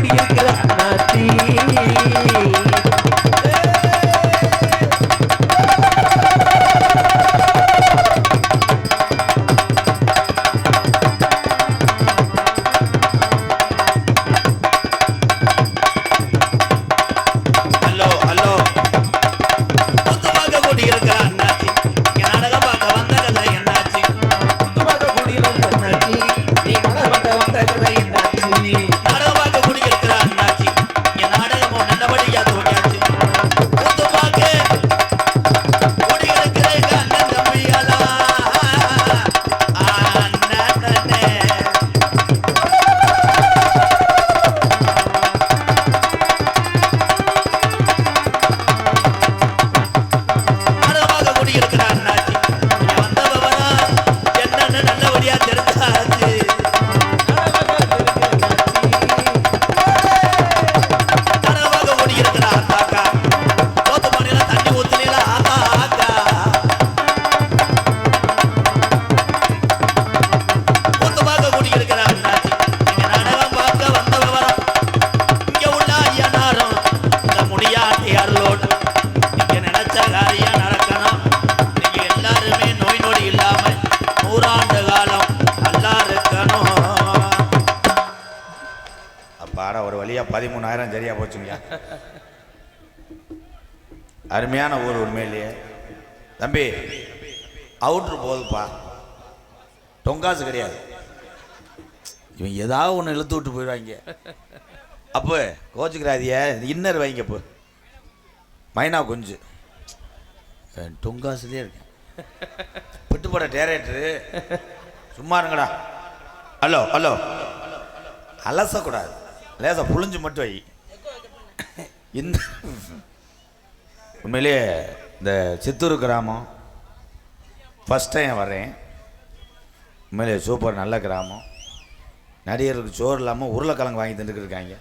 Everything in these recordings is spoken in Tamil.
குடியிருக்கிற அண்ணாச்சி பாட ஒரு வழியா 13,000 சரியா போச்சுங்க. அருமையான ஊர் உண்மையிலேயே. தம்பி அவுட்ரு போகுதுப்பா, தொங்காசு கிடையாது. இவன் ஏதாவது ஒன்று இழுத்து விட்டு போயிடுவாங்க. அப்போ கோச்சுக்கிறாதிய இன்னர் வைங்க. இப்போ மைனா கொஞ்சம் தொங்காசுலேயே இருக்கேன். விட்டு போட டேரக்டரு சும்மா இருங்கடா. ஹலோ ஹலோ அலசக்கூடாது, லேசா புழிஞ்சு மட்டும் வை. இந்த உண்மையிலேயே இந்த சித்தூர் கிராமம் ஃபஸ்ட் டைம் வர்றேன். உண்மையிலே சூப்பர் நல்ல கிராமம். நடிகருக்கு சோறு இல்லாமல் உருளைக்கிழங்கு வாங்கி தந்துட்டு இருக்காங்க.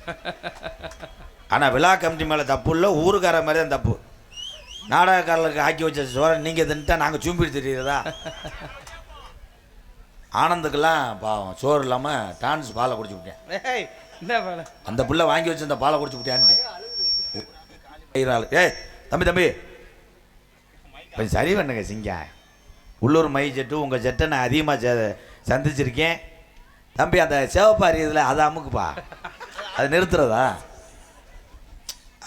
ஆனால் விழா கமிட்டி மேலே தப்பு இல்லை, ஊருக்கார மாதிரி தான் தப்பு. நாடகக்காரர்களுக்கு ஆக்கி வச்ச சோறை நீங்கள் தின்ட்டா நாங்கள் சூம்பிட்டு தெரியுறதா? ஆனந்துக்கெல்லாம் பாவம் சோறு இல்லாமல் டான்ஸ் பாலை குடிச்சு விட்டேன். அந்த பிள்ளை வாங்கி வச்சு அந்த பாலை குடிச்சு விட்டேன்ட்டேன். ஏய் தம்பி தம்பி கொஞ்சம் சரி பண்ணுங்க சிங்க. உள்ளூர் மை செட்டு உங்கள் செட்டை நான் அதிகமாக சந்திச்சிருக்கேன் தம்பி. அந்த சேவப்பாரி இதில் அதை அமுக்குப்பா, அது நிறுத்துறதா?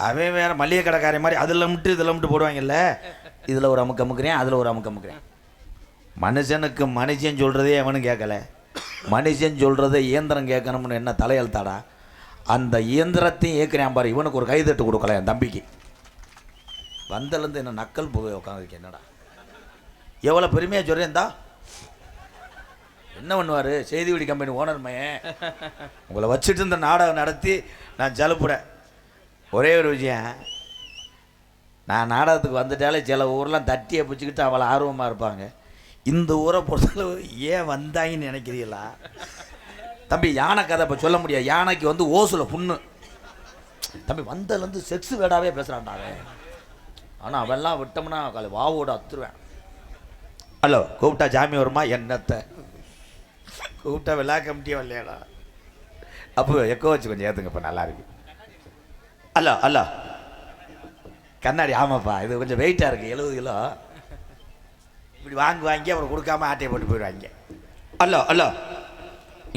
அவன் வேறு மளிகை கடைக்காரன் மாதிரி அதில் மட்டும் இதில் மட்டும் போடுவாங்கல்ல. இதில் ஒரு அமுக்கு அமுக்குறேன், அதில் ஒரு அமுக்கு அமுக்குறேன். மனுஷனுக்கு மனுஷன் சொல்கிறதே அவனும் கேட்கல, மனுஷன் சொல்கிறத இயந்திரம் கேட்கணும்னு என்ன தலையெழுத்தாடா? அந்த இயந்திரத்தையும் ஏற்கிறேன் பாரு. இவனுக்கு ஒரு கைதட்டு கொடுக்கல என் தம்பிக்கு. வந்தலேருந்து என்ன நக்கல் போய் உட்காந்துருக்கேன். என்னடா எவ்வளோ பெருமையாக சொல்கிறேன். தான் என்ன பண்ணுவார் செய்திவெளி கம்பெனி ஓனர் மையன், உங்களை வச்சுட்டு இந்த நாடகம் நடத்தி நான் ஜலுப்புறேன். ஒரே ஒரு விஷயம், நான் நாடகத்துக்கு வந்துட்டாலே சில ஊரெலாம் தட்டியை பிடிச்சிக்கிட்டு அவளை ஆர்வமாக இருப்பாங்க. இந்த ஊரை பொறுத்தளவு ஏன் வந்தாங்கன்னு நினைக்கிறீங்களா? தம்பி யானை கதை இப்போ சொல்ல முடியாது. யானைக்கு வந்து ஓசில் புண்ணு. தம்பி வந்ததுலேருந்து செக்ஸ் வேடாவே பேசுகிறான்டாவே. ஆனால் அவெல்லாம் விட்டோம்னா வாவோட அத்துருவேன். ஹலோ கூப்பிட்டா ஜாமி வருமா? என்னத்தை கூப்பிட்டா விழா கமிட்டியே வரலையாடா? அப்போ எக்கோ வச்சு கொஞ்சம் ஏற்றுங்க, இப்போ நல்லா இருக்கு. ஹலோ ஹலோ கண்ணாடி. ஆமாப்பா இது கொஞ்சம் வெயிட்டாக இருக்குது, 70 கிலோ. இப்படி வாங்கி அப்புறம் கொடுக்காம ஆட்டையை போட்டு போயிடுவாங்க. ஹலோ ஹலோ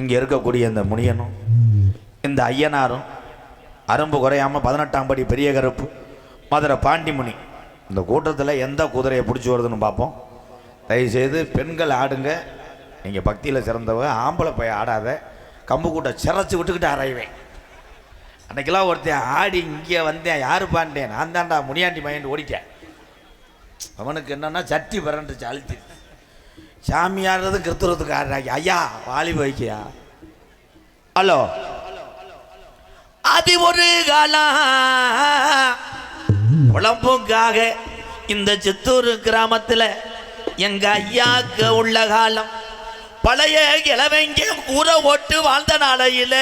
இங்கே இருக்கக்கூடிய இந்த முனியனும் இந்த ஐயனாரும் அரும்பு குறையாமல் 18ஆம் படி பெரிய கருப்பு மதுரை பாண்டிமுனி இந்த கூட்டத்தில் எந்த குதிரையை பிடிச்சி வருதுன்னு பார்ப்போம். தயவுசெய்து பெண்கள் ஆடுங்க, நீங்கள் பக்தியில் சிறந்தவங்க. ஆம்பளை போய் ஆடாத, கம்பு கூட்டை சிறச்சி விட்டுக்கிட்டு அரைவேன். அன்றைக்கெல்லாம் ஒருத்தன் ஆடி இங்கே வந்தேன், யார் பாண்டேன், நான் தான்டா முனியாண்டி மையன் ஓடிட்டேன். அவனுக்கு என்னன்னா சட்டி பரண்டுச்சு அழுத்தி. சாமியாடுறது கிறித்துவத்துக்கு ஆடுறாங்க. ஐயா வாலி வைக்கியா. ஹலோ அது ஒரு காலம் உழப்புக்காக இந்த சித்தூர் கிராமத்தில் எங்க ஐயாக்கு உள்ள காலம். பழைய கிழவங்க கூரை ஓட்டு வாழ்ந்த நாளையில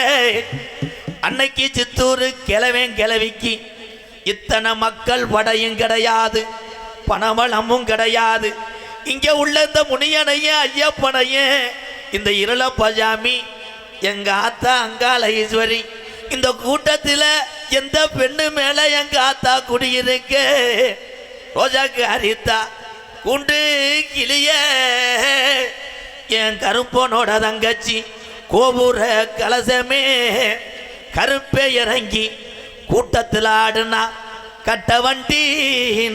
அன்னைக்கு சித்தூர் கிழவிக்கு இத்தனை மக்கள் படையும் கிடையாது, பணவளமும் கிடையாது. இங்க உள்ள இந்த முனியனைய ஐயப்பனைய இந்த இருள பஜாமி எங்க ஆத்தா அங்காள ஈஸ்வரி இந்த கூட்டத்தில் எந்த பெண்ணு மேல எங்க ஆத்தா குடியிருக்க ரோஜாக்கு அரித்தா குண்டு கிளிய என் கருப்பனோட தங்கச்சி கோபுர கலசமே கருப்பே இறங்கி கூட்டத்தில் ஆடுனா கட்ட வண்டி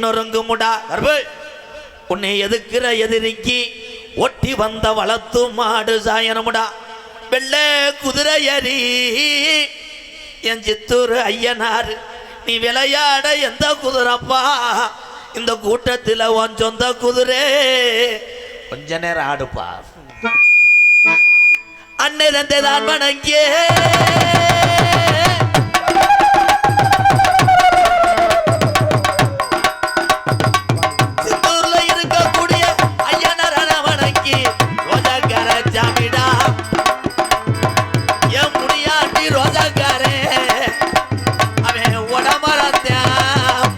நொறுங்குமுடா கருப்பு உன்னை எதுக்குற எதிரிக்கு ஒட்டி வந்த வளர்த்து மாடு சாயனமுடா வெள்ள குதிரை ஏறி என் சித்தூர் ஐயனார் நீ விளையாட எந்த குதிரப்பா இந்த கூட்டத்தில் உன் சொந்த குதிரை கொஞ்ச நேரம் ஆடுப்பா அன்னை தந்தை தான் வணங்கியே சித்தூர்ல இருக்கக்கூடிய ஐயனார வணங்கி ரோஜாக்கார ஜாமிடா என் முடியாட்டி ரோஜாக்காரே அவன் உடம்பரத்தான்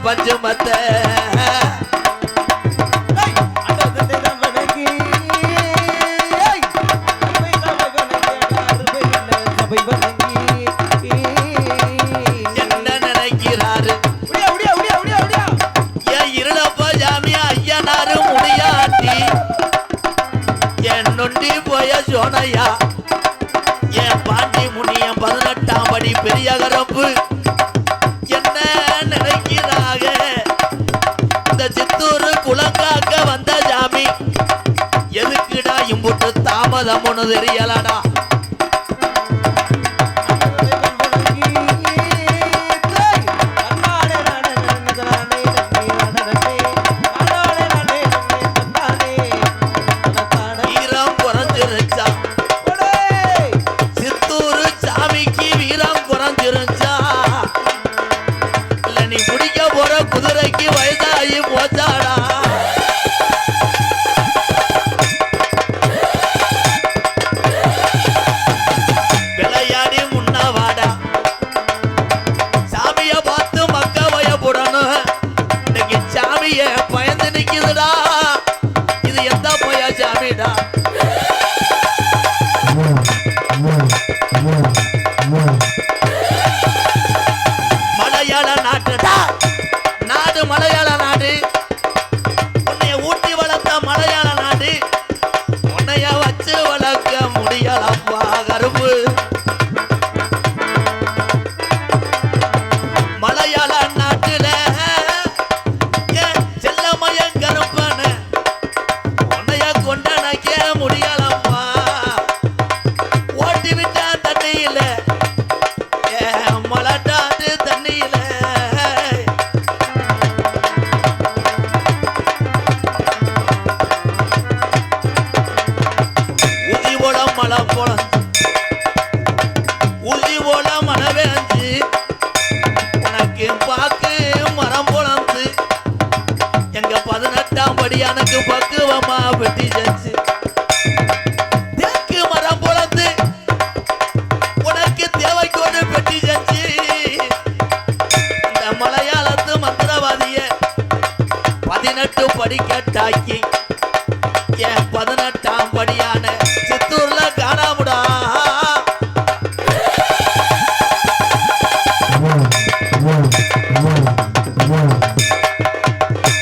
பஞ்சுமத்த சோனையா என் பாண்டி முனியம் 18ஆம் படி பெரிய கரப்பு என்ன நினைக்கிறாக இந்த சித்தூர் குலங்காக்க வந்த ஜாமி எதுக்குடா இம்புட்டு தாமதம் ஒன்று தெரியலடா குதிரைக்கு வயதாகி போச்சாடா விளையாடி முன்னவாடா சாமிய பார்த்து மக்க பயப்படணும் இன்னைக்கு சாமிய பயந்து நிக்குதுடா இது எந்த போய சாமிடா மலையாள நாட்டுடா நாடு மலையாள நாடு உன்னைய ஊட்டி வளர்த்த மலையாள நாடு உன்னைய வச்சு வளர்க்க முடியலப்பா கருப்பு மலையாள நாட்டுல செல்லமயம் கருப்பன உன்னைய கொண்டனைக்க முடியலப்பா ஓட்டி விட்டா தண்ணியில மலட்டாட்டு தண்ணியில ஊசி போல மனவேஞ்சு உனக்கு பாக்கு மரம் பொழந்து எங்க 18ஆம் படி எனக்கு பக்குவமா வெட்டி செஞ்சு தேக்கு மரம் பொழந்து உனக்கு தேவைக்கோடு வெட்டி செஞ்சு இந்த மலையாளத்து மந்திரவாதிய 18 படி கேட்டாக்கி என் 18ஆம் படியான சித்தூர்ல காணாமுடா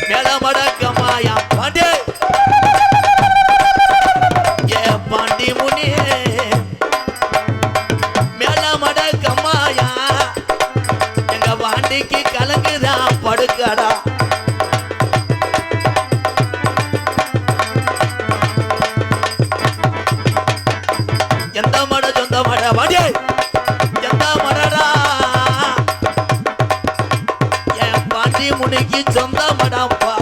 மேலமடக்கமாயா பாண்டே என் பாண்டி முனி மேலமடக்கமாயா எங்க பாண்டிக்கு கலங்குதான் படுக்கடா எந்த மட சொந்த மட வாடியே எந்த மடடா என் பாண்டி முனிக்கு சொந்த மடப்பா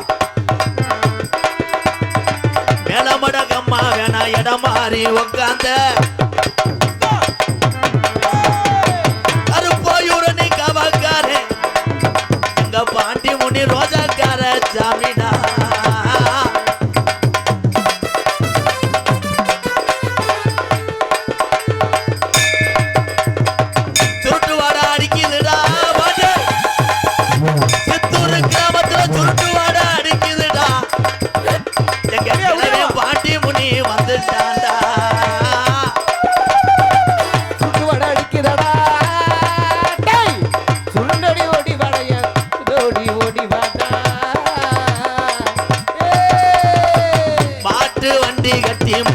மேல மடகம்மா வேணா இடம் மாறி உட்காந்த கருப்போயூரணி கவக்காரே எங்க பாண்டி முனி ரோஜாக்கார ஜாமினா வந்துட்டாண்டா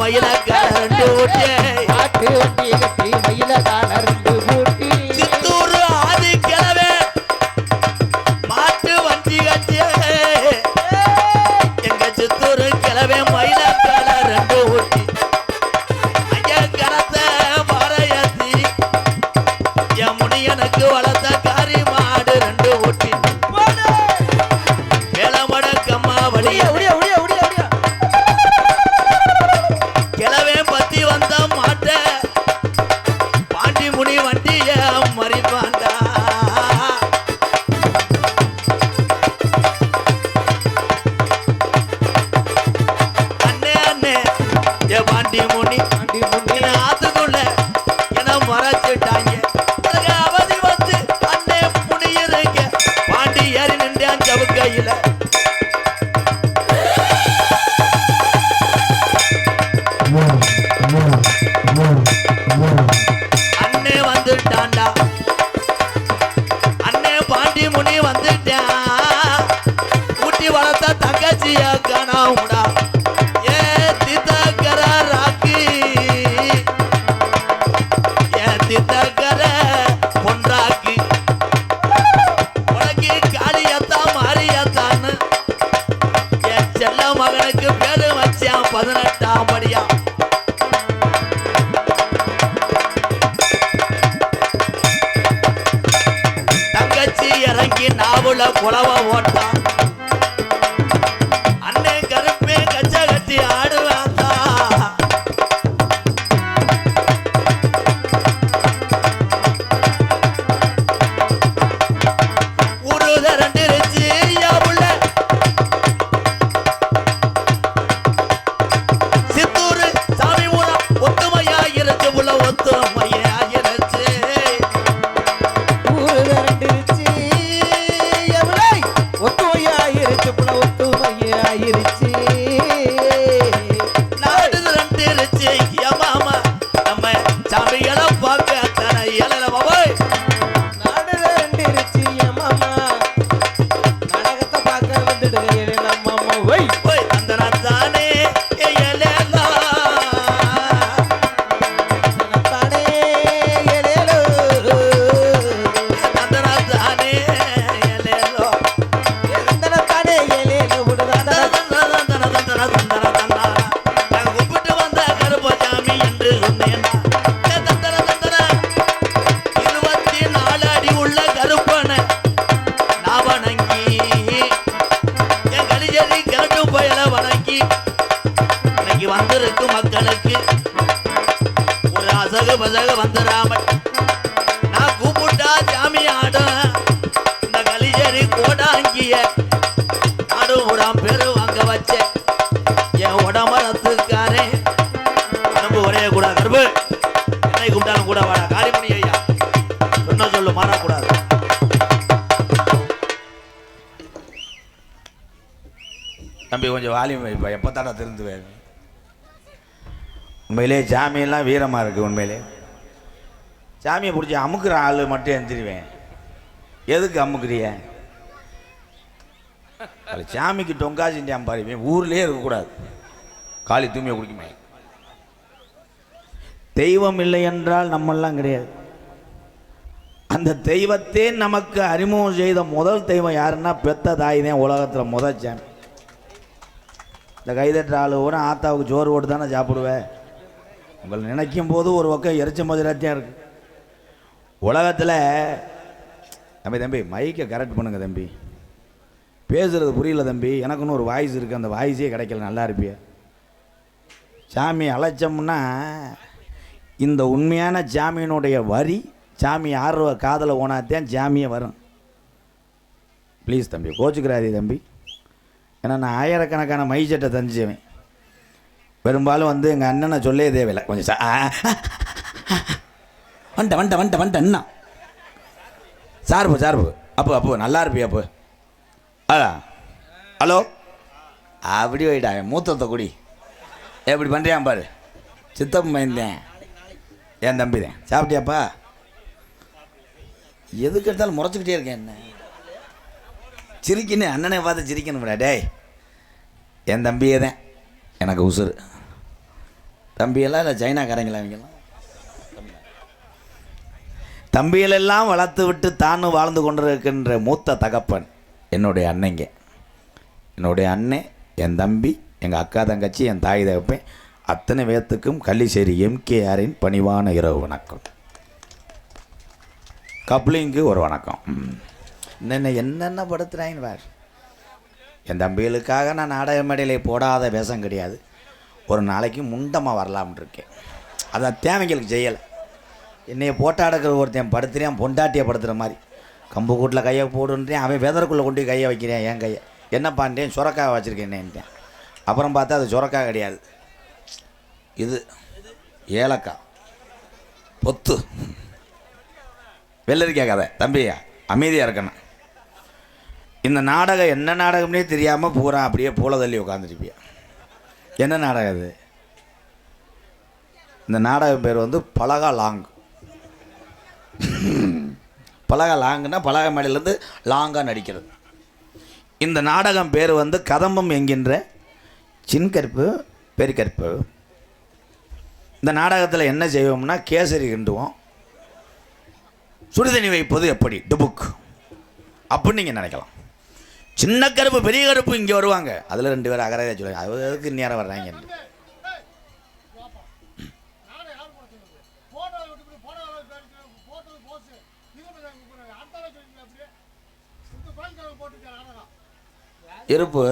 மயிலக்கால ரெண்டு ஊட்டி மாட்டு வண்டி கட்டி மயிலக்கால ரெண்டு ஊட்டி சித்தூர் ஆதி கிழவே மாட்டு வண்டி கட்டி எங்க சித்தூர் கிழவே மயிலக்கால ரெண்டு ஊட்டி ஐயா கரத்த மறையத்தி என் முனியனுக்கு வளர்த்த காரி மாடு ரெண்டு ஊட்டி வேளமடக்கம்மா வழிய கிழவே பத்தி வந்த மாட்ட பாண்டி முனி வண்டிய மறிப்பாண்டா அண்ணே அண்ணே ஏ பாண்டி முனி ஆத்துக்குள்ள என மறைச்சிட்டாங்க அவதி வந்து அண்ணே முனி இருக்க பாண்டி ஏறி நின்றான் சவுக்கையில அண்ணே வந்துட்டான்டா அண்ணே பாண்டி முனி வந்துட்டான் ஊட்டி வளர்த்த தங்கச்சிய காணாமுடா ஏ தித்தக்கர ராக்கி ஏ தித்தக்கர பொன்றாக்கி உனக்கு காளியத்தா மாரியத்தான்னு என் செல்ல மகனுக்கு பேரு வச்சான் 18ஆம் படியா தங்கச்சி இறங்கி நாவுல குலவ ஓட்டான் அண்ணே கருப்பே கச்ச கட்டி ஆடுவாந்தா ஊருத ரெண்டு இருச்சு உள்ள சித்தூரு சாமி ஊரா ஒத்துமையா இருச்சு உள்ள ஒத்துமையா இருச்சு நாடு ரெண்டு இருச்சு மாமா நம்ம சாமிகளை பார்க்க தன இயல பாபாய் நாடு ரெண்டு இருச்சு மாமா நாடகத்தை பார்க்க வந்துடுங்க நம்ம போய் போய் தந்தனத்தானே ஏலேலா தானே ஏலேலோ தந்தனத்தானே ஏலேலோ தானே ஏலேலோ விடுதா நான் கூப்பிட்டு வந்த கருப்பசாமி என்று சொன்னேன்னா 24 அடி உள்ள கருப்பனை நான் வணங்கி என் கலிஜரி கிழட்டு பயல வணங்கி இன்னைக்கு வந்திருக்கும் மக்களுக்கு ஒரு அசகு பசகு வந்துடாம நான் கூப்பிட்டா சாமி ஆடும் இந்த கலிஜரி கோடாங்கிய நாடு ஊராம் பேரு வாங்க வச்சேன் என் உடம்பரத்துக்காரே நம்ம ஒரே கூட கருப்பு என்னை கூப்பிட்டாலும் கூட வாடா காரிமணி ஐயா சொன்ன சொல்லு மாறக்கூடாது தம்பி கொஞ்சம் வாலியம் வைப்பா எப்போ தானே திருந்துவேன் உண்மையிலே சாமியெல்லாம் வீரமாக இருக்குது உண்மையிலே சாமியை பிடிச்சி அமுக்குற ஆள் மட்டும் எந்திரிவேன் எதுக்கு அமுக்குறிய அது சாமிக்கு டொங்கா செஞ்சான் பாருவேன் ஊர்லேயே இருக்கக்கூடாது காளி தூமியை குடிக்குமே தெய்வம் இல்லை என்றால் நம்மெல்லாம் கிடையாது அந்த தெய்வத்தே நமக்கு அறிமுகம் செய்த முதல் தெய்வம் யாருன்னா பெத்த தாய் தான் உலகத்தில் முதல் சாமி இந்த கைதட்டுற ஆள் கூட ஆத்தாவுக்கு சோறு போட்டு தானே சாப்பிடுவேன் உங்களை நினைக்கும் போது ஒரு பக்கம் எரிச்ச மதுராத்தியம் இருக்குது உலகத்தில் தம்பி மைக்கை கரெக்ட் பண்ணுங்க தம்பி பேசுகிறது புரியல தம்பி எனக்குன்னு ஒரு வாய்ஸ் இருக்குது அந்த வாய்ஸே கிடைக்கல நல்லா இருப்பிய சாமி அழைச்சோம்னா இந்த உண்மையான சாமியினுடைய வரி சாமி ஆடுற காதலை ஓனாத்தான் சாமியை வரும் ப்ளீஸ் தம்பி கோச்சுக்கிறாதே தம்பி ஏன்னா நான் ஆயிரக்கணக்கான மை சட்டை தஞ்சுவேன் பெரும்பாலும் வந்து எங்கள் அண்ணனை சொல்லே தேவையில்லை கொஞ்சம் வந்துட்டேன் அண்ணா சார்பு அப்போ நல்லா இருப்பியா அப்போ அதான் ஹலோ அப்படி போயிட்டா மூத்தத்தை குடி எப்படி பண்ணுறியான் பாரு சித்தப்பு மைந்தேன் என் தம்பி தான் சாப்பிட்டியாப்பா எதுக்கு எடுத்தாலும் முறைச்சிக்கிட்டே இருக்கேன் என்ன சிரிக்கணும் அண்ணனை பார்த்து சிரிக்கணும்டா டேய் என் தம்பியே தான் எனக்கு உசுறு தம்பியெல்லாம் இல்லை சைனாக்காரங்களா அவங்கெல்லாம்? தம்பிகளெல்லாம் வளர்த்து விட்டு தானும் வாழ்ந்து கொண்டிருக்கின்ற மூத்த தகப்பன் என்னுடைய அன்னைங்க. என்னுடைய அண்ணன், என் தம்பி, எங்கள் அக்கா தங்கச்சி, என் தாய் தகப்பேன் அத்தனை பேர்த்துக்கும் கள்ளிச்சேரி எம்கேஆரின் பணிவான இரவு வணக்கம். கப்ளிங்கு ஒரு வணக்கம். என்னென்ன படுத்துறாங்க பார். என் தம்பிகளுக்காக நான் நாடக மேடையில் போடாத வேஷம் கிடையாது. ஒரு நாளைக்கு முண்டமாக வரலாம்னு இருக்கேன். அதை தேவைங்களுக்கு செய்யலை. என்னைய போட்டாடுக்கிற ஒருத்தன் படுத்துறேன், பொண்டாட்டியை படுத்துகிற மாதிரி. கம்பு கூட்டில் கையை போடுன்றேன், அவன் வெதருக்குள்ளே கொண்டு போய் கையை வைக்கிறேன். என் கையை என்ன பண்ணுறேன், சுரக்காய் வச்சுருக்கேன்ட்டேன். அப்புறம் பார்த்தா அது சுரக்காய் கிடையாது, இது ஏலக்காய் பொத்து. வெள்ளரிக்காய் கதை. தம்பியா அமைதியாக இருக்கணும். இந்த நாடகம் என்ன நாடகம்னே தெரியாமல் பூரா அப்படியே பூல தள்ளி உட்காந்துருப்பியா. என்ன நாடகம் அது? இந்த நாடகம் பேர் வந்து பலகா லாங். பலகா லாங்குன்னா பலகா மேடையிலேருந்து லாங்காக நடிக்கிறது. இந்த நாடகம் பேர் வந்து கதம்பம் என்கின்ற சின்கற்பு பெருக்கற்பு. இந்த நாடகத்தில் என்ன செய்வோம்னா கேசரி கிண்டுவோம், சுடுதண்ணி வைப்பது எப்படி டுபுக் அப்படின்னு நீங்கள் நினைக்கலாம். சின்ன கருப்பு பெரிய கருப்பு இங்கே வருவாங்க, அதில் 2 பேர் அகரையாக சொல்லுவாங்க. அதுக்கு நேரம் வர்றாங்க. இருப்பு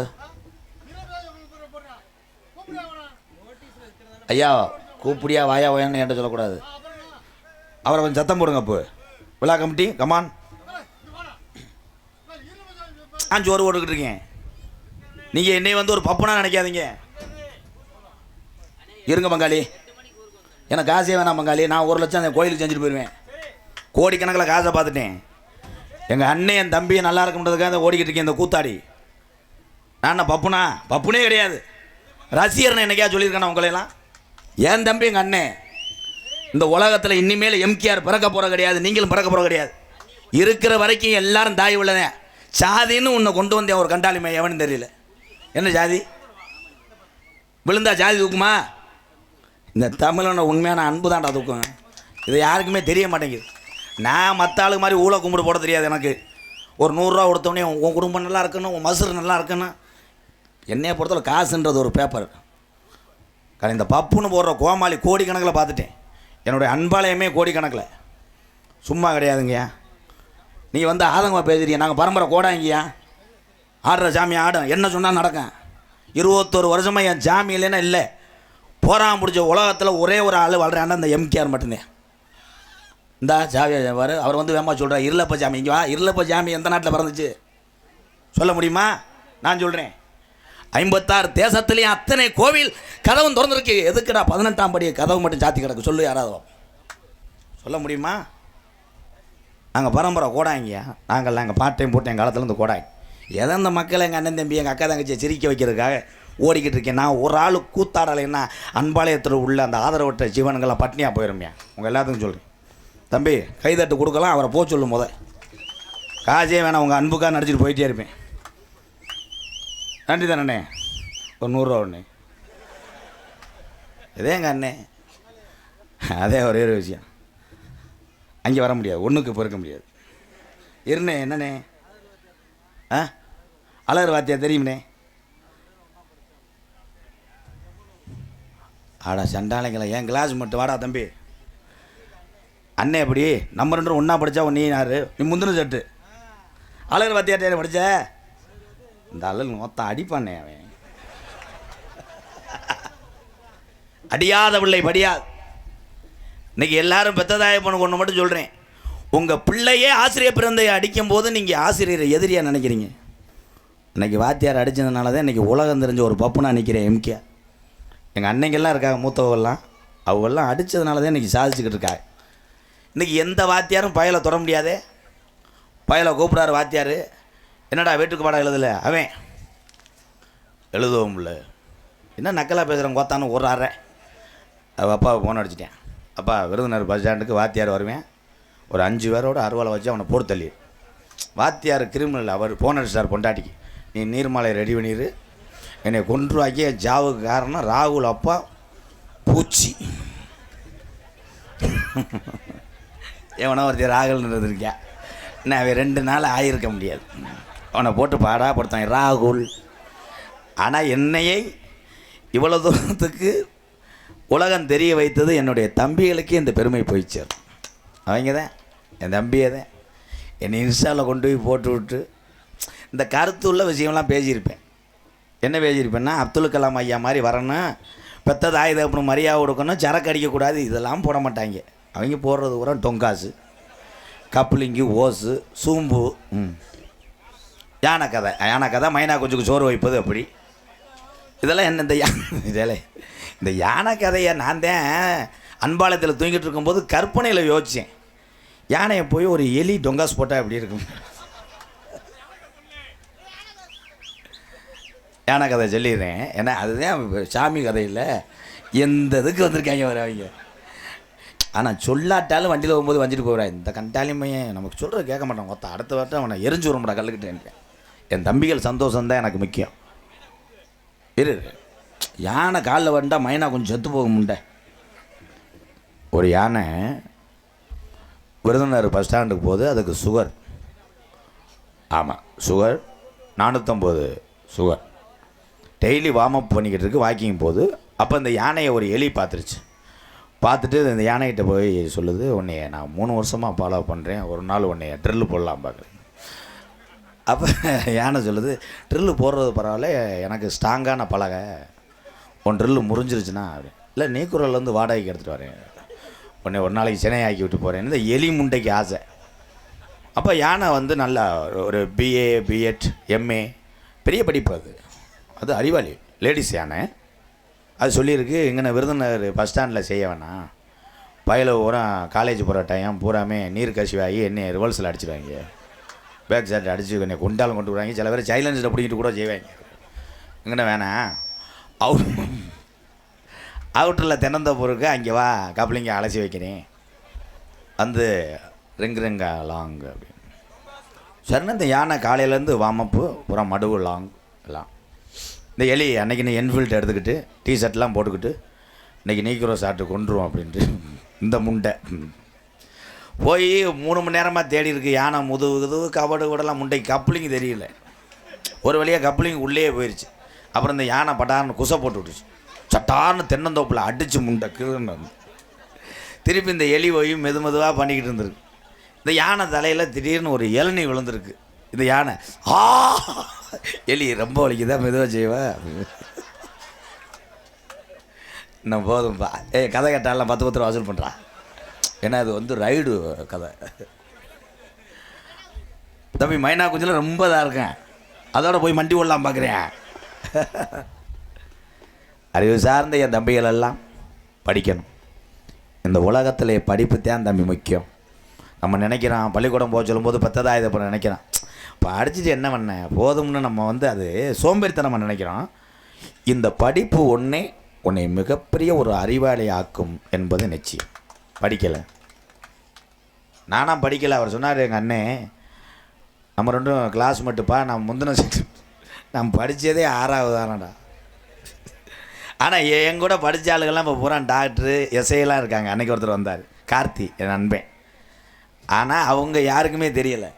ஐயா கூப்பிடியா வாயா வாயான்னு என்கிட்ட சொல்லக்கூடாது. அவரை கொஞ்சம் சத்தம் போடுங்க. அப்போ விழா கமிட்டி கமான் சோறு போட்டுக்கிட்டு இருக்கேன். நீங்கள் என்னை வந்து ஒரு பப்புனா நினைக்காதீங்க. இருங்க பங்காளி, எனக்கு காசே வேணாம் பங்காளி. நான் 1 லட்சம் அந்த கோயிலுக்கு செஞ்சுட்டு போயிடுவேன். கோடிக்கணக்கில் காசை பார்த்துட்டேன். எங்கள் அண்ணன் என் தம்பியை நல்லா இருக்குன்றதுக்காக அதை ஓடிக்கிட்டு இருக்கேன். இந்த கூத்தாடி நான் என்ன பப்புனா? பப்புனே கிடையாது. ரசிகர்னு என்னைக்கா சொல்லியிருக்கேன் உங்களையெல்லாம்? என் தம்பி எங்கள் அண்ணன். இந்த உலகத்தில் இனிமேல் எம்கேஆர் பிறக்க போகிற கிடையாது, நீங்களும் பிறக்க போகிற கிடையாது. இருக்கிற வரைக்கும் எல்லாரும் தாய் உள்ளதேன். சாதின்னு உன்னை கொண்டு வந்தேன் ஒரு கண்டாளிமை, எவனு தெரியல. என்ன ஜாதி விழுந்தா ஜாதி தூக்குமா? இந்த தமிழனை உண்மையான அன்பு தான்டா தூக்கும். இது யாருக்குமே தெரிய மாட்டேங்குது. நான் மற்ற ஆளுக்கு மாதிரி ஊழ கும்பிடு போட தெரியாது எனக்கு. ஒரு 100 ரூபா கொடுத்தோடனே உன் குடும்பம் நல்லா இருக்கணும், உன் மசுறு நல்லா இருக்கணும். என்னையை பொறுத்தவரை காசுன்றது ஒரு பேப்பர். இந்த பப்புன்னு போடுற கோமாளி கோடிக்கணக்கில் பார்த்துட்டேன். என்னுடைய அன்பாலயமே கோடிக்கணக்கில், சும்மா கிடையாதுங்கய்யா. நீ வந்து ஆதங்கமாக பேசுறீங்க. நாங்கள் பரம்பரை கோடாங்கய்யா. ஆடுற ஜாமி ஆடும், என்ன சொன்னால் நடக்கும். 21 வருஷமாக என் ஜாமி இல்லைன்னா இல்லை. போராம பிடிச்ச உலகத்தில் ஒரே ஒரு ஆள் வாழ்கிறான்னா இந்த எம்கேஆர் மட்டும்தான். இந்த ஜாவி அவர் வந்து வேமா சொல்கிறார் இருளப்ப ஜாமி. இங்கே வா, இருளப்ப ஜாமி எந்த நாட்டில் பிறந்துச்சு சொல்ல முடியுமா? நான் சொல்கிறேன். 56 தேசத்துலேயும் அத்தனை கோவில் கதவும் திறந்துருக்கு. எதுக்குடா 18ஆம் படி கதவு மட்டும் சாத்தி கிடக்கு சொல்லு யாராவது சொல்ல முடியுமா? நாங்கள் பரம்பரை கோடாங்கய்யா. நாங்கள்லாம் எங்கள் பாட்டையும் போட்டு எங்கள் காலத்துலேருந்து கோடாங்க. எதை இந்த மக்கள் எங்கள் அண்ணன் தம்பி எங்கள் அக்கா தங்கச்சியை சிரிக்க வைக்கிறதுக்காக ஓடிக்கிட்டு இருக்கேன். நான் ஒரு ஆள் கூத்தாடலைன்னா அன்பாலயத்தில் உள்ள அந்த ஆதரவற்ற ஜீவன்கள்லாம் பட்னியாக போயிருமையா. உங்கள் எல்லாத்துக்கும் சொல்கிறேன். தம்பி கைதட்டு கொடுக்கலாம், அவரை போக சொல்லும் போத. காசே வேணாம், உங்கள் அன்புக்காக நடிச்சிட்டு போயிட்டே இருப்பேன். நன்றி தானே. ஒரு 100 ரூபா ஒன்று. இதே எங்கள் அண்ணே. அதே ஒரே ஒரு விஷயம். அங்கே வர முடியாது, ஒன்றுக்கு பிறக்க முடியாது. இருண்ணே என்னண்ணே? அழகர் வாத்தியா தெரியும்ண்ணே. ஆடா சண்டாளைங்களா, என் கிளாஸ் மட்டும் வாடா தம்பி. அண்ணே எப்படி நம்ம 2 ஒன்றா படித்தா நீ யார்? நீ முந்தின சட்டு. அழகர் வாத்தியாட்டே படித்த இந்த அழகு மொத்தம் அடிப்பானே அவன். அடியாத பிள்ளை படியாது. இன்றைக்கி எல்லாரும் பெத்ததாய பொண்ணு கொண்டு மட்டும் சொல்கிறேன். உங்கள் பிள்ளையே ஆசிரியர் பிறந்தையை அடிக்கும்போது நீங்கள் ஆசிரியரை எதிரியாக நினைக்கிறீங்க. இன்றைக்கி வாத்தியார் அடித்ததுனால தான் இன்றைக்கி உலகம் தெரிஞ்ச ஒரு பப்புனா நிற்கிறேன் எம்கேஆர். எங்கள் அன்னைங்கெல்லாம் இருக்காங்க மூத்தவெல்லாம், அவெல்லாம் அடித்ததுனால தான் இன்றைக்கி சாதிச்சுக்கிட்டு இருக்காங்க. இன்றைக்கி எந்த வாத்தியாரும் பயலை தொட முடியாதே. பயலை கூப்பிடாரு வாத்தியார், என்னடா வீட்டுக்கு பாடம் எழுதலை? அவன் எழுதவும் இல்லை. என்ன நக்கலாக பேசுகிறேன் கோத்தான்னு ஒரு ஆறேன். அவள் அப்பாவை ஃபோன் அடிச்சிட்டேன். அப்பா விருதுநகர் பஸ் ஸ்டாண்டுக்கு வாத்தியார் வருவேன், ஒரு 5 பேரோட அருவாலை வச்சு அவனை போட்டு தள்ளி. வாத்தியார் கிரிமினல். அவர் ஃபோன் அடிச்சார் பொண்டாட்டிக்கு, நீ நீர்மாலை ரெடி பண்ணிடு, என்னை கொன்றுவாக்கி ஜாவுக்கு காரணம் ராகுல் அப்பா பூச்சி எவனோ ஒருத்தர் ராகுல்ன்றது இருக்கேன். நான் அவன் 2 நாள் ஆகியிருக்க முடியாது. அவனை போட்டு பாடாப்படுத்தான் ராகுல். ஆனால் என்னையை இவ்வளோ தூரத்துக்கு உலகம் தெரிய வைத்தது என்னுடைய தம்பிகளுக்கே இந்த பெருமை போயிடுச்சு. அவங்க தான் என் தம்பியை தான் என்னை இன்ஸ்டாவில் கொண்டு போய் போட்டு விட்டு இந்த கருத்து உள்ள விஷயம்லாம் பேசியிருப்பேன். என்ன பேசியிருப்பேன்னா, அப்துல் கலாம் ஐயா மாதிரி வரணும், பெற்றது ஆயுதப்பணும், மரியாதை கொடுக்கணும், சரக்கு அடிக்கக்கூடாது, இதெல்லாம் போட மாட்டாங்க. அவங்க போடுறது கூட டொங்காசு, கப்ளிங்கு, ஓசு, சூம்பு, யானை கதை, மைனா கொஞ்சம் சோறு வைப்பது, அப்படி இதெல்லாம் என்ன இந்த யானை கதையை நான் தான் அன்பாலயத்தில் தூங்கிட்டு இருக்கும்போது கற்பனையில் யோசித்தேன். யானையை போய் ஒரு எலி டொங்காஸ் போட்டால் எப்படி இருக்கும்? யானை கதை சொல்லிடுறேன். ஏன்னா அதுதான் சாமி கதையில் எந்த இதுக்கு வந்திருக்காங்க வர அவங்க. ஆனால் சொல்லாட்டாலும் வண்டியில் போகும்போது வஞ்சிட்டு போகிறேன். இந்த கண்டாலிமையை நமக்கு சொல்கிறது கேட்க மாட்டான். அடுத்த வார்த்தை அவனை எரிஞ்சு விடும்டா கல்லுக்கிட்டேன். என் தம்பிகள் சந்தோஷம்தான் எனக்கு முக்கியம். யானை காலில் வந்தால் மைனா கொஞ்சம் செத்து போக முண்டை. ஒரு யானை விருதுநகர் பஸ் ஸ்டாண்டுக்கு போகுது. அதுக்கு சுகர், ஆமாம் sugar 450 sugar. Daily warm up பண்ணிக்கிட்டு இருக்கு, வாக்கிங் போகுது. அப்போ இந்த யானையை ஒரு எலி பார்த்துருச்சு. பார்த்துட்டு இந்த யானைகிட்ட போய் சொல்லுது, உன்னைய நான் 3 வருஷமாக ஃபாலோ பண்ணுறேன், ஒரு நாள் உன்னைய ட்ரில்லு போடலாம் பார்க்குறேன். அப்போ யானை சொல்லுது, ட்ரில்லு போடுறது பரவாயில்ல, எனக்கு ஸ்ட்ராங்கான பலகை, உன் ட்ரில்லு முறிஞ்சிருச்சுன்னா இல்லை நீக்குறலேருந்து வாடகைக்கு எடுத்துகிட்டு வரேன், உன்னை ஒரு நாளைக்கு சென்னை ஆக்கி விட்டு போகிறேன். இந்த எலி முண்டைக்கு ஆசை. அப்போ யானை வந்து நல்லா ஒரு பிஏ, பிஎட், எம்ஏ பெரிய படிப்பு, அது அறிவாளி லேடிஸ் யானை. அது சொல்லியிருக்கு, இங்கே விருதுநகர் பஸ் ஸ்டாண்டில் செய்ய வேணாம், பயில பூரா காலேஜ் போகிற டைம் பூராமே நீர் கசிவாகி என்னை ரிவல்ஸில் அடிச்சிடுவாங்க, பேக் சாட் அடித்து என்னை கொண்டாலும் கொண்டு விடுவாங்க, சில பேர் சைலன்ஸில் பிடிக்கிட்டு கூட செய்வாங்க. இங்கே வேணாம், அவுட்டரில் திறந்த பொருளுக்கு அங்கே வா, கப்ளிங்க அலசி வைக்கிறேன், வந்து ரிங்கா லாங் அப்படின்னு சரிண்ணா. இந்த யானை காலையிலேருந்து வார்மப்பு பூரா மடுவு லாங் எல்லாம். இந்த எலி அன்றைக்கி என்ஃபீல்டு எடுத்துக்கிட்டு டிஷர்ட்லாம் போட்டுக்கிட்டு இன்றைக்கி நீக்கிறோம் சாப்பிட்டு கொண்டுருவோம் அப்படின்ட்டு இந்த முண்டை போய் 3 மணி நேரமாக தேடி இருக்கு. யானை முதுகுது கபடு கூடலாம் முண்டைக்கு கப்ளிங் தெரியல. ஒரு வழியாக கப்ளிங் உள்ளே போயிடுச்சு. அப்புறம் இந்த யானை பட்டார்னு குசை போட்டு விட்டுச்சு. சட்டார்னு தென்னந்தோப்பில் அடித்து முண்டை கீழே. திருப்பி இந்த எலி போய் மெதுவாக பண்ணிக்கிட்டு இருந்திருக்கு. இந்த யானை தலையில் திடீர்னு ஒரு இளநீ விழுந்திருக்கு. இந்த யானை எலி ரொம்ப வலிக்குதான், மெதுவாக செய்வேன், இன்னும் போதும்பா, கதை கேட்டாலாம் 10 ரூபா வசூல் பண்ணுறான். ஏன்னா அது வந்து ரைடு கதை. தம்பி மைனா குஞ்சில் ரொம்ப இதாக இருக்கேன், அதோட போய் மண்டி ஓடலாம் பார்க்குறேன். அறிவு சார்ந்த என் தம்பிகள் எல்லாம் படிக்கணும். இந்த உலகத்தில் படிப்பு தான் தம்பி முக்கியம். நம்ம நினைக்கிறான் பள்ளிக்கூடம் போக சொல்லும்போது 10 இதை பண்ண நினைக்கிறான், இப்போ அடிச்சுட்டு என்ன பண்ண போதும்னு நம்ம வந்து அது சோம்பேறித்தனம் நினைக்கிறோம். இந்த படிப்பு உன்னை மிகப்பெரிய ஒரு அறிவாளி ஆக்கும் என்பது நிச்சயம். படிக்கலை, நானாக படிக்கலை. அவர் சொன்னார், எங்கள் அண்ணே நம்ம 2 கிளாஸ் மட்டுப்பா, நான் முந்தின நான் படித்ததே 6வது தானடா. ஆனால் என் கூட படித்த ஆளுகள்லாம் இப்போ பூரா டாக்டரு எஸ்ஐலாம் இருக்காங்க. அன்றைக்கி ஒருத்தர் வந்தார், கார்த்தி, என் நண்பன். ஆனால் அவங்க யாருக்குமே தெரியலை.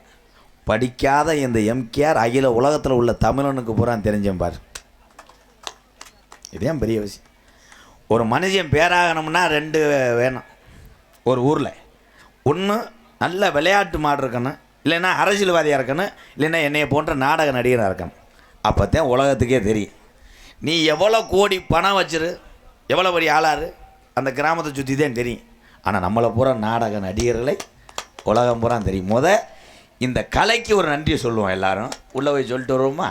படிக்காத இந்த எம்கேஆர் அகில உலகத்தில் உள்ள தமிழனுக்கு பூரா தெரிஞ்சேன் பார். இதுதான் பெரிய விஷயம். ஒரு மனுஷன் பேராகணும்னா 2 வேணும் ஒரு ஊரில். ஒன்று நல்ல விளையாட்டு மாடு இருக்கணும், இல்லைன்னா அரசியல்வாதியாக இருக்கணும், இல்லைன்னா என்னையை போன்ற நாடக நடிகராக இருக்கணும். அப்போ தான் உலகத்துக்கே தெரியும். நீ எவ்வளோ கோடி பணம் வச்சிரு, எவ்வளோ பெரிய ஆளாரு, அந்த கிராமத்தை சுற்றி தான் தெரியும். ஆனால் நம்மளை பூரா நாடக நடிகர்களை உலகம் பூரா தெரியும். இந்த கலைக்கு ஒரு நன்றியை சொல்லுவோம் எல்லாரும். உள்ளே போய் சொல்லிட்டு வருவோமா,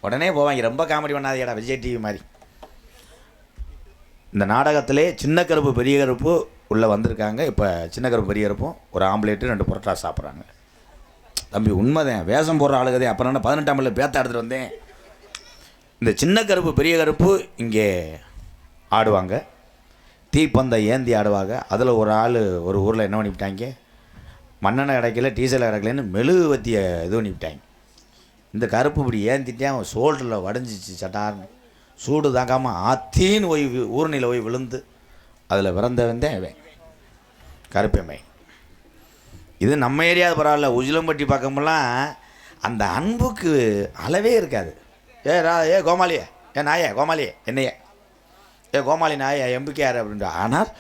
உடனே போவாங்க. ரொம்ப காமெடி பண்ணாதேடா விஜய் டிவி மாதிரி. இந்த நாடகத்திலே சின்ன கருப்பு பெரிய கருப்பு உள்ளே வந்திருக்காங்க. இப்போ சின்ன கருப்பு பெரிய கருப்பும் ஒரு ஆம்லேட்டு 2 புரோட்டா சாப்பிட்றாங்க. தம்பி உண்மைதான், வேஷம் போடுற ஆளுகதே. அப்புறம் நான் 18ஆம் பேத்த எடுத்துகிட்டு வந்தேன். இந்த சின்ன கருப்பு பெரிய கருப்பு இங்கே ஆடுவாங்க, தீப்பந்தை ஏந்தி ஆடுவாங்க. அதில் ஒரு ஆள் ஒரு ஊரில் என்ன பண்ணிவிட்டாங்க, மண்ணெண்ணெய் கிடைக்கல, டீசல் கிடைக்கலன்னு மெழுகுவத்தியை இது பண்ணிவிட்டாங்க. இந்த கருப்பு இப்படி ஏந்திட்டே அவன் ஷோல்டரில் வடைஞ்சிச்சு. சட்டார்னு சூடு தாங்காமல் ஆத்தின்னு போய் ஊர்னியில் போய் விழுந்து அதில் பிறந்தவன் தான் இவன் கருப்பமை. இது நம்ம ஏரியாவது பரவாயில்ல. உஜிலம்பட்டி பக்கமெல்லாம் அந்த அன்புக்கு அளவே இருக்காது. ஏ கோமாளியே, நாயே கோமாளியே, என்னையே கோமாளி நாயே எம்பிக்கையார் அப்படின்ற. ஆனால்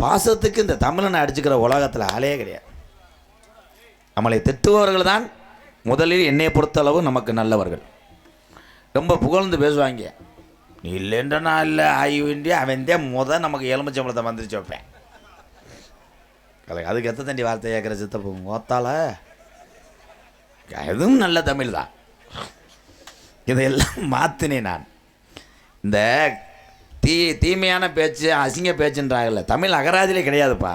பாசத்துக்கு இந்த தமிழனை அடிச்சுக்கிற உலகத்தில் ஆளே கிடையாது. நம்மளை திட்டுபவர்கள் தான் முதலில் என்னை பொறுத்தளவு நமக்கு நல்லவர்கள். ரொம்ப புகழ்ந்து பேசுவாங்க. நீ இல்லைன்ற நான் இல்லை ஆய்வுண்டி அவன் தான் நமக்கு எலுமிச்சம்பளத்தை வந்துருச்சு வைப்பேன். அதுக்கு எத்த தண்டி வார்த்தை கேட்குற சித்தப்பு ஓத்தால எதுவும் நல்ல தமிழ் தான். இதையெல்லாம் மாற்றினேன் நான். இந்த தீமையான பேச்சு அசிங்க பேச்சுன்றாங்கல்ல, தமிழ் அகராதிலே கிடையாதுப்பா.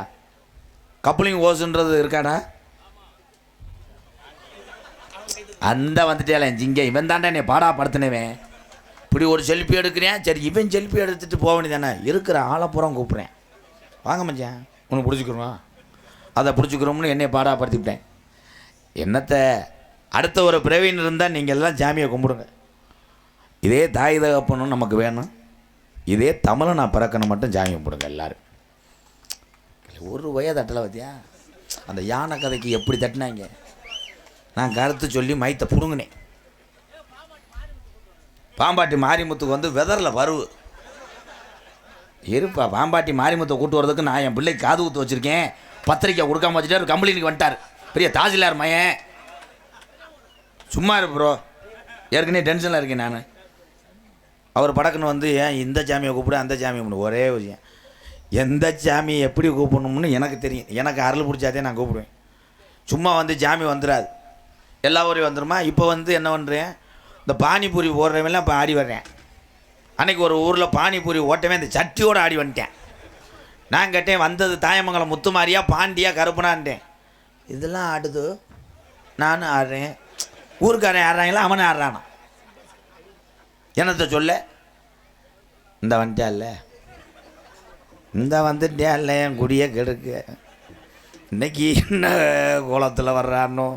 கப்ளிங் ஓசுன்றது இருக்காடா? அந்த வந்துட்டேல ஜிங்க இவன் தாண்டா என்னை பாடாப்படுத்தினவன். இப்படி ஒரு செல்ஃபி எடுக்கிறேன், சரி இவன் செல்ஃபி எடுத்துகிட்டு போக வேண்டியதானே. இருக்கிற ஆளப்புறம் கூப்பிட்றேன், வாங்க மச்சான் உனக்கு பிடிச்சிக்கிறோம், அதை பிடிச்சிக்கிறோம்னு என்னை பாடாப்படுத்திவிட்டேன். என்னத்தை அடுத்த ஒரு பிரவீன் இருந்தால் நீங்கள் எல்லாம் சாமியை கும்பிடுங்க. இதே தாய் தகப்பனும் நமக்கு வேணும், இதே தமிழை நான் பிறக்கணும் மட்டும் சாமி கும்பிடுங்க எல்லோரும். ஒரு வய தட்டலை பார்த்தியா? அந்த யானை கதைக்கு எப்படி தட்டினாங்க. நான் கருத்து சொல்லி மைத்தை பிடுங்கினேன். பாம்பாட்டி மாரிமுத்துக்கு வந்து வெதரில் வருவு இருப்பா. பாம்பாட்டி மாரிமுத்தை கூட்டு வரதுக்கு நான் என் பிள்ளைக்கு காது ஊற்று வச்சுருக்கேன். பத்திரிக்கை கொடுக்காம வச்சுட்டார், கம்பெனிக்கு வந்துட்டார் பெரிய தாசில்தார் மையன். சும்மா இரு ப்ரோ, ஏற்கனவே டென்ஷனில் இருக்கேன் நான். அவர் படக்குன்னு வந்து ஏன் இந்த சாமியை கூப்பிடு அந்த சாமியை கூப்பிடு. ஒரே விஷயம், எந்த சாமியை எப்படி கூப்பிடணும்னு எனக்கு தெரியும். எனக்கு அருள் பிடிச்சாதே நான் கூப்பிடுவேன். சும்மா வந்து சாமி வந்துடாது, எல்லா ஊரையும் வந்துடுமா. இப்போ வந்து என்ன பண்ணுறேன், இந்த பானிபூரி ஓடுறவெல்லாம் இப்போ ஆடி வர்றேன். அன்றைக்கி ஒரு ஊரில் பானிபூரி ஓட்டவே இந்த சட்டியோடு ஆடி வந்துட்டேன். நான் கேட்டேன், வந்தது தாயமங்கலம் முத்துமாரியா பாண்டியா கருப்பனான்ட்டேன். இதெல்லாம் ஆடுது, நானும் ஆடுறேன். ஊருக்காரன் ஆடுறாங்களா, அவனே ஆடுறானா. என்னத்தை சொல்ல, இந்த வந்துட்டா இல்லை, இந்த வந்துட்டே இல்லை, என் குடியே கெடுக்க. இன்னைக்கு என்ன கோலத்தில் வர்றானோ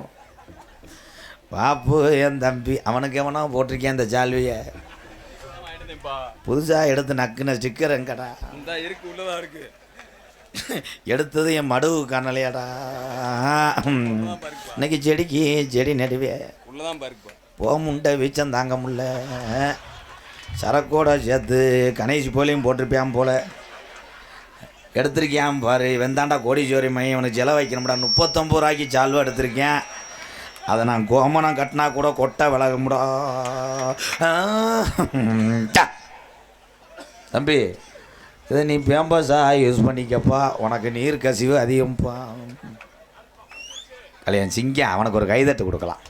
பாப்பு என் தம்பி. அவனுக்கு எவனோ போட்டிருக்கேன் இந்த சால்வியை, புதுசாக எடுத்து நக்குன ஸ்டிக்கர் எங்கடா இருக்கு, உள்ளதா இருக்கு. எடுத்தது என் மடுவு காணலையாடா. இன்னைக்கு செடிக்கு செடி நடுவே போக முண்டை வீச்சம் தாங்க முடில. சரக்கோட சேர்த்து கணேசி போலையும் போட்டிருப்பான் போல. எடுத்திருக்கேன் பாரு, வெந்தாண்டா கோடீஸ்வரி மையம் இவனுக்கு செலவு வைக்கணும்டா. 39 ரூபாய்க்கு சால்வை எடுத்திருக்கேன். அதை நான் கோமனம் கட்டினா கூட கொட்டை விலகும்டா. தம்பி இதை நீ பேம்பஸாக யூஸ் பண்ணிக்கப்பா, உனக்கு நீர் கசிவு அதிகம்ப்பா. கல்யாணம் சிங்கம் அவனுக்கு ஒரு கைதட்டு கொடுக்கலாம்.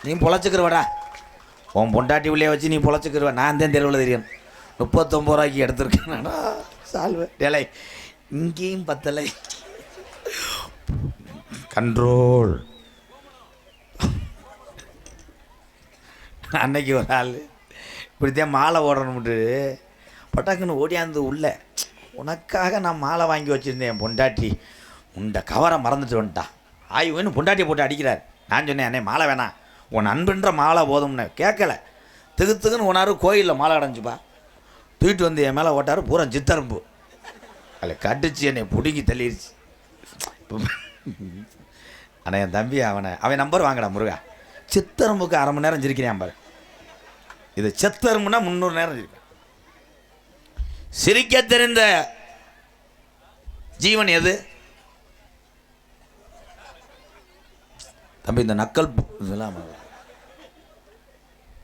நீ பொழைச்சிக்கிறவடா, உன் பொண்டாட்டி உள்ளே வச்சு நீ பொழைச்சிக்கிறவ. நான் தான் தெருவில் தெரியும். 39 ரூபாய்க்கு எடுத்துருக்கேன்டா சால்வை. டேலை இங்கேயும் பத்தலை. கண்ட்ரோல். அன்னைக்கு ஒரு ஆள் இப்படித்தான் மாலை ஓடணும்ட்டு பட்டாக்குன்னு ஓடியாந்து உள்ள, உனக்காக நான் மாலை வாங்கி வச்சுருந்தேன். என் பொண்டாட்டி உண்ட கவரை மறந்துட்டு வந்துட்டா. ஆய்வுன்னு பொண்டாட்டியை போட்டு அடிக்கிறார். நான் சொன்னேன், அண்ணே மாலை வேணாம், உன் அன்புன்ற மாலை போதும்னு. கேட்கல, திகுத்துக்குன்னு ஒன்றாரு கோயிலில் மாலை அடைஞ்சுப்பா. தூக்கிட்டு வந்து என் மேலே ஓட்டார், பூரா சித்தரம்பு. அதில் கடிச்சு என்னை பிடுங்கி தள்ளிடுச்சு. ஆனால் என் தம்பி அவன் நம்பர் வாங்கடா முருகா. சித்தரம்புக்கு 1/2 மணி நேரம் சிரிக்கிறேன் பாரு. இது சித்தரம்புனா 300 நேரம் சிரிப்பேன். சிரிக்க தெரிந்த ஜீவன் எது தம்பி? இந்த நக்கல் இதெல்லாம்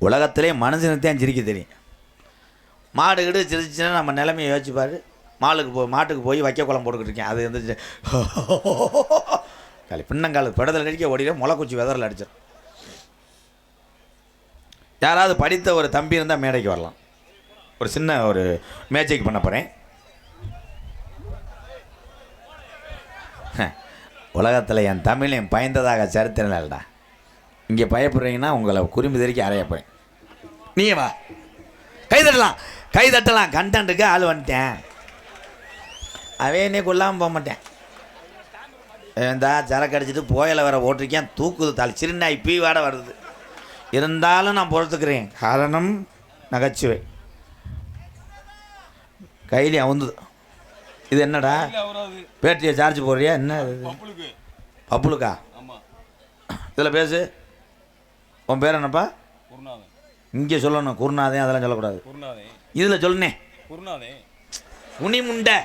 உலகத்திலே மனுஷனுக்கு சிரிக்க தெரியும். மாடு கிடு சிரிச்சுன்னா நம்ம நிலைமையை யோசிச்சுப்பாரு. மாட்டுக்கு போய் வைக்க குளம் போட்டுக்கிட்டு இருக்கேன். அது வந்து பின்னங்காலுக்கு படத்தில் அடிக்க ஓடிட முளைக்குச்சி வெதரில் அடிச்சிடும். யாராவது படித்த ஒரு தம்பி இருந்தால் மேடைக்கு வரலாம். ஒரு சின்ன ஒரு மேஜிக் பண்ண போகிறேன். உலகத்தில் என் தமிழ் என் பயந்ததாக சரித்திரம் இல்லைடா. இங்கே பயப்படுறீங்கன்னா உங்களை குறும்பி தெரிக்க அறைய போகிறேன். நீ வா, கை தட்டலாம் கண்டன்ட்டுக்கு ஆள் வந்துட்டேன். அவனே கொல்லாமல் போக மாட்டேன். இந்த சரக்கு அடிச்சுட்டு போயில வேற ஓட்டிருக்கேன். தூக்குது தாள் சிறுநாய் பீவாட வருது. இருந்தாலும் நான் பொறுத்துக்கிறேன். காரணம் நகைச்சுவை. கையிலே அவுந்துது. இது என்னடா பேட்டரியை சார்ஜ் போடுறியா என்ன இது பப்புளுக்கா இதில் பேசு உன் பேர் என்னப்பா இங்கே சொல்லணும் குருநாதே அதெல்லாம் சொல்லக்கூடாது இதில் சொல்லுனே உனி முண்டை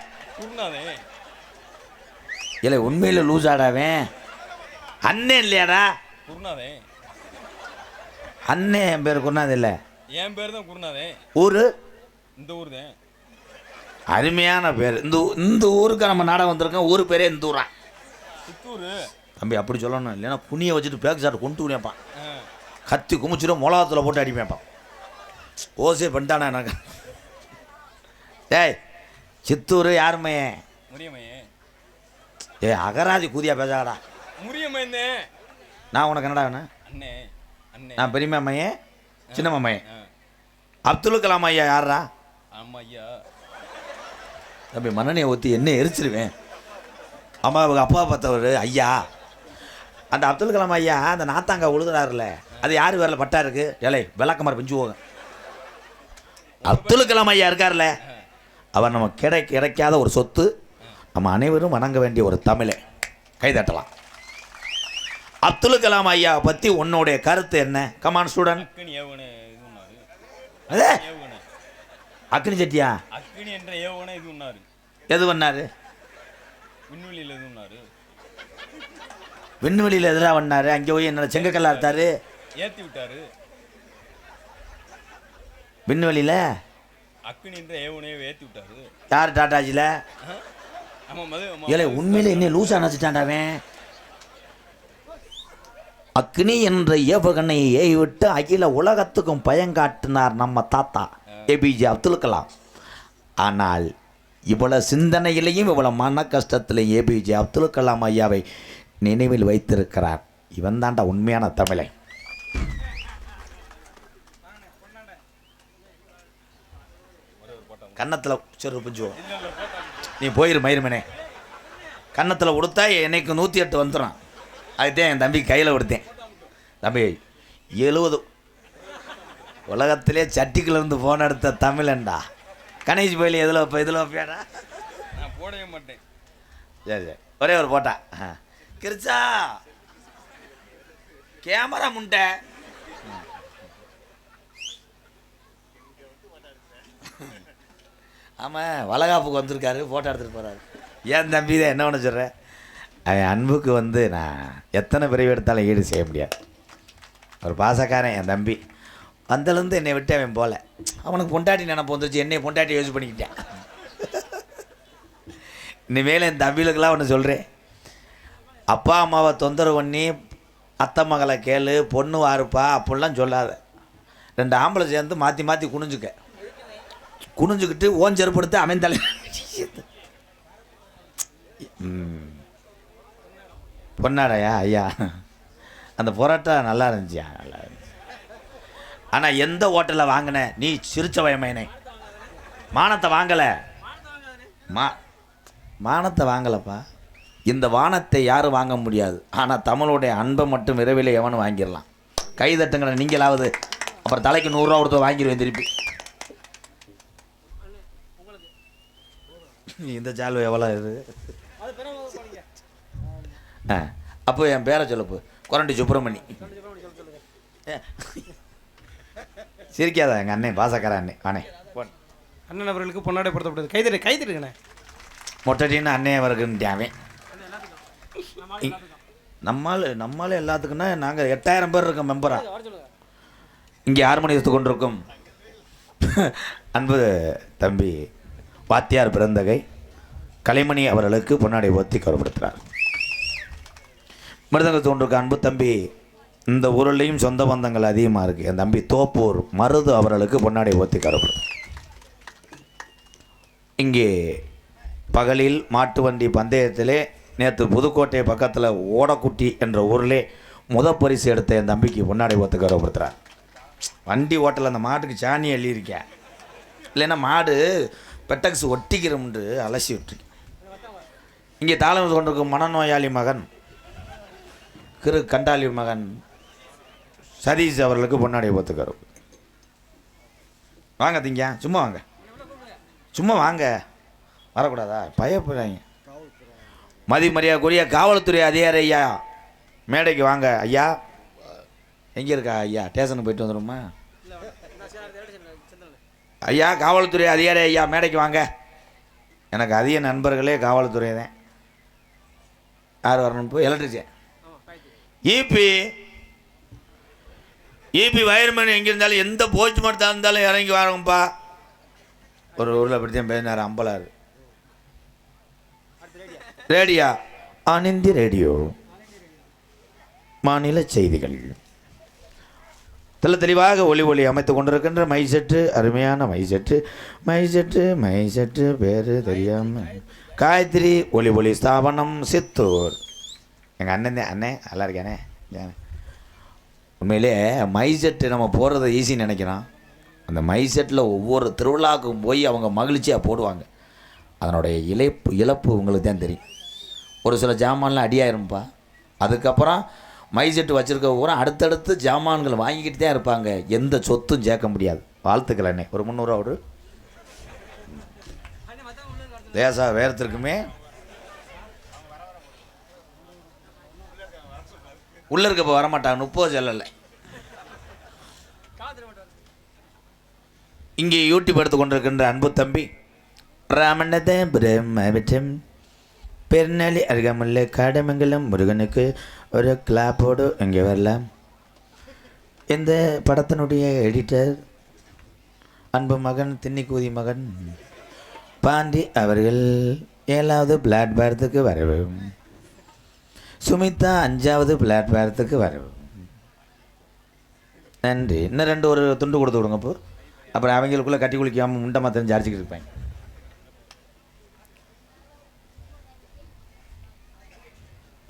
இல்லை உண்மையில் லூஸ் ஆடாவேன் அண்ணே இல்லையாடா அண்ணே என் பேர் குருநாதே இல்லை என் பேர் தான் குருநாதே ஊரு இந்த ஊர் தான் அருமையான பேர் இந்த ஊருக்கு நம்ம நாடகம் வந்திருக்கோம் ஊர் பேரே இந்த ஊரா சித்தூர் தம்பி அப்படி சொல்லணும் இல்லைன்னா புனியை வச்சுட்டு பேக் சாட்டு கொண்டு விடப்பான் கத்தி குமிச்சிடும் மிளகாத்தில் போட்டு அடிப்பேன்ப்பான் ஓசே பண்ணிட்டானா எனக்கு டேய் சித்தூர் யாருமே முரியமையே அகராதி கூதியா பேசாடா முரியமையே நான் உனக்கு என்னடா வேணும் அண்ணே அண்ணே நான் பெரியம்மா மையே சின்னம்மா மையே அப்துல் கலாம் ஐயா யாரா ஆமா ஐயா தம்பி மன்னனையை ஊற்றி என்ன எரிச்சிருவேன் அம்மா அவங்க அப்பா பார்த்தவர் ஐயா அந்த அப்துல் கலாம் ஐயா அந்த நாத்தாங்க உழுதுறாருல அது யார் வேரில் பட்டா இருக்கு ஏழை விளக்கமாறு பிஞ்சு போங்க அப்துல் கலாம் ஐயா இருக்கார்ல அவர் நம்ம கிடைக்காத ஒரு சொத்து நம்ம அனைவரும் வணங்க வேண்டிய ஒரு தமிழை கைதட்டலாம் அப்துல் கலாம் ஐயா பற்றி உன்னுடைய கருத்து என்ன கமான் ஸ்டூடெண்ட் அதே அக்னி சட்டியா அக்னி என்ற ஏவனை இது உன்னாரு எது பண்ணாரு விண்வெளியில் எது உன்னாரு விண்வெளியில் எதிராக பண்ணாரு அங்கே போய் என்னோட செங்கக்கல்லா எடுத்தாரு ஏற்றி விட்டாரு விண்வெளியில் அக்னி என்ற ஏவனையை ஏற்றி விட்டாரு யார் டாட்டாஜியில் ஏழை உண்மையில என்ன லூசா நினச்சிட்டாண்டாவேன் அக்னி என்ற ஏவுகணையை விட்டு அகில உலகத்துக்கும் பயங்காட்டினார் நம்ம தாத்தா ஏபிஜே அப்துல் கலாம். ஆனால் இவ்வளவு சிந்தனையிலையும் இவ்வளவு மன கஷ்டத்திலையும் ஏபிஜே அப்துல் கலாம் ஐயாவை நினைவில் வைத்திருக்கிறார். இவன் தாண்டா உண்மையான தமிழை. கன்னத்தில் செரு புஞ்சுவோம் நீ போயிரு மயிருமனே. கன்னத்தில் கொடுத்தா என்னைக்கு 108 வந்துடும். அதுதான் என் தம்பி கையில் கொடுத்தேன். தம்பி 70 உலகத்திலே சட்டிக்கிலேருந்து ஃபோன் எடுத்த தமிழன்டா. கணேஷ் போயில எதில் வைப்ப இதில் வைப்பியாடா? நான் போடவே மாட்டேன். சரி சரி ஒரே ஒரு போட்டா கிரிச்சா கேமரா முண்டை. ஆமாம் வளகாப்புக்கு வந்திருக்காரு, ஃபோட்டோ எடுத்துகிட்டு போகிறாரு. ஏன் தம்பி தான் என்ன ஒன்று சொல்கிறேன், அவன் அன்புக்கு வந்து நான் எத்தனை பிரிவு எடுத்தாலும் ஈடு செய்ய முடியாது. ஒரு பாசக்காரன் என் தம்பி. வந்தலேருந்து என்னை விட்டு அவன் போகல. அவனுக்கு பொண்டாட்டி நினப்பு வந்துருச்சு, என்னை பொண்டாட்டி யூஸ் பண்ணிக்கிட்டேன். இனிமேல் என் தம்பிகளுக்கெல்லாம் ஒன்று சொல்கிறேன், அப்பா அம்மாவை தொந்தரவு பண்ணி அத்தை மகளை கேளு பொண்ணு வாருப்பா அப்படிலாம் சொல்லாத. 2 ஆம்பளை சேர்ந்து மாற்றி மாற்றி குனிஞ்சுக்கிட்டு ஓஞ்செருப்படுத்து அவன் தலை. பொன்னாடையா ஐயா, அந்த பரோட்டா நல்லா இருந்துச்சியா? நல்லா இருந்துச்சு. ஆனால் எந்த ஹோட்டலில் வாங்கின நீ சிரிச்ச வயமையனே? மானத்தை வாங்கலை, மானத்தை வாங்கலைப்பா. இந்த வானத்தை யாரும் வாங்க முடியாது. ஆனால் தமிழுடைய அன்பை மட்டும் விரைவில் எவனும் வாங்கிடலாம். கை தட்டுங்கிற நீங்களாவது. அப்புறம் தலைக்கு 100 ரூபா கொடுத்து வாங்கிடுவேன் திருப்பி. இந்த சால்வை எவ்வளோ இது? அப்போ என் பேரை சொல்லப்பு, கொரண்டி சுப்பிரமணி. சிரிக்காதா எங்கள் அண்ணன் பாசக்கார அண்ணன். அண்ணே அண்ணன் அவர்களுக்கு பொன்னாடை பொருத்தப்பட்டது. கைதட்டுங்கண்ணே. மொட்டடின்னு அண்ணே அவருக்குன்ட்டாவே. நம்மளால எல்லாத்துக்குன்னா நாங்கள் 8000 பேர் இருக்கோம் மெம்பரா. இங்கே ஹார்மோனி எடுத்து கொண்டிருக்கும் அன்பு தம்பி வாத்தியார் பிறந்தகை கலைமணி அவர்களுக்கு பொன்னாடை ஒத்தி கௌரவப்படுத்துகிறார். மிருதங்கத்து கொண்டிருக்க அன்பு தம்பி, இந்த ஊரிலையும் சொந்த பந்தங்கள் அதிகமாக இருக்குது. என் தம்பி தோப்பூர் மருது அவர்களுக்கு பொன்னாடை ஒத்தி கௌரவப்படுத்துகிறார். இங்கே பகலில் மாட்டு வண்டி பந்தயத்திலே நேற்று புதுக்கோட்டை பக்கத்தில் ஓடக்குட்டி என்ற ஊரிலே பரிசு எடுத்த என் தம்பிக்கு பொன்னாடை ஒத்து கௌரவப்படுத்துகிறார். வண்டி ஓட்டல் அந்த மாட்டுக்கு சாணி அள்ளியிருக்கேன், இல்லைன்னா மாடு பெட்டக்ஸ் ஒட்டிக்கிறோம்ன்று அலசி விட்டுருக்கேன். இங்கே தாளம் கொண்டிருக்கும் மனநோயாளி மகன் கண்டாளி மகன் சதீஷ் அவர்களுக்கு பொன்னாடை ஒத்துக்காரு. வாங்க திங்க, சும்மா வாங்க, சும்மா வாங்க. வரக்கூடாதா? பயப்படுறாங்க. மதிமரியாதைக்குரிய காவல்துறை அதிகாரி ஐயா மேடைக்கு வாங்க. ஐயா எங்கே இருக்கா ஐயா? ஸ்டேஷனுக்கு போயிட்டு வந்துடுமா? ஐயா காவல்துறை அதிகாரி ஐயா மேடைக்கு வாங்க. எனக்கு அதிக நண்பர்களே காவல்துறை தான். யார் வரணும்? இப்போ எலக்ட்ரிஷியன் இபி வயர்மேன் எங்கே இருந்தாலும் எந்த போச்சு மரத்தாக இருந்தாலும் இறங்கி வாருங்கப்பா. ஒரு ஊரில் அப்படித்தான் பேசினார் அம்பலார். ரேடியா ஆனந்தி ரேடியோ மாநில செய்திகள் தெளிவாக ஒளி அமைத்து கொண்டிருக்கின்ற மைசெட்டு, அருமையான மைசெட்டு பேர் தெரியாமல் காயத்ரி ஒளி ஸ்தாபனம் சித்தூர். எங்கள் அண்ணன் நல்லா இருக்கானே. உண்மையிலே மைசெட்டு நம்ம போடுறத ஈஸின்னு நினைக்கிறான். அந்த மைசெட்டில் ஒவ்வொரு திருவிழாவுக்கும் போய் அவங்க மகிழ்ச்சியாக போடுவாங்க. அதனுடைய இழப்பு உங்களுக்கு தான் தெரியும். ஒரு சில ஜாமான்லாம் அடியாயிரும்பா. அதுக்கப்புறம் மைசெட்டு வச்சுருக்க பூரா அடுத்தடுத்து ஜாமான்கள் வாங்கிக்கிட்டு தான் இருப்பாங்க. எந்த சொத்தும் சேர்க்க முடியாது. வாழ்த்துக்கள் அண்ணே. ஒரு 300 ரூபா தேசா வேறத்திற்குமே உள்ள இருக்க வரமாட்டாங்க. 30 செல்லலை. இங்கே யூடியூப் எடுத்து கொண்டிருக்கின்ற அன்பு தம்பி ராமண்ணதேபுரம் பெருநாளி அருகாமல்ல காடமங்கலம் முருகனுக்கு ஒரு கிளாப்போடு இங்கே வரலாம். இந்த படத்தினுடைய எடிட்டர் அன்பு மகன் தின்னிக்கூதி மகன் பாண்டி அவர்கள் 7வது பிளாட்பாரத்துக்கு வரவும், சுமிதா 5வது பிளாட்பாரத்துக்கு வரவும். நன்றி. இன்னும் 2 ஒரு துண்டு கொடுத்து விடுங்க. இப்போ அப்புறம் அவங்களுக்குள்ளே கட்டி குளிக்காமல் முண்டமாக தெரிஞ்சு அடிச்சுக்கிட்டு இருப்பாங்க.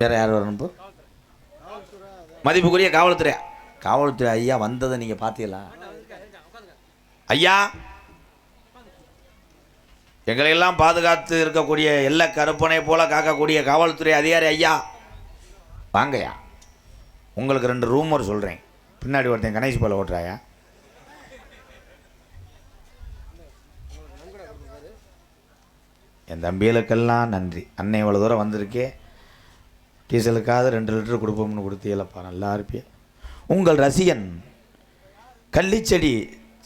வேறு யார் வரணும்? இப்போ மதிப்புக்குரிய காவல்துறை ஐயா வந்ததை நீங்கள் பார்த்தீங்களா? ஐயா எங்களையெல்லாம் பாதுகாத்து இருக்கக்கூடிய எல்லா கருப்பனை போல காக்கக்கூடிய காவல்துறை அதிகாரி ஐயா வாங்கய்யா. உங்களுக்கு 2 ரூமர் சொல்கிறேன். பின்னாடி ஒருத்தன் கணேஷ் போல ஓட்டுறாயா? என் தம்பிகளுக்கெல்லாம் நன்றி. அன்னை இவ்வளோ தூரம் வந்திருக்கே. டீசலுக்காக 2 லிட்டர் கொடுப்போம்னு கொடுத்தீங்களப்பா. நல்லா இருப்பியே. உங்கள் ரசிகன் கள்ளிச்செடி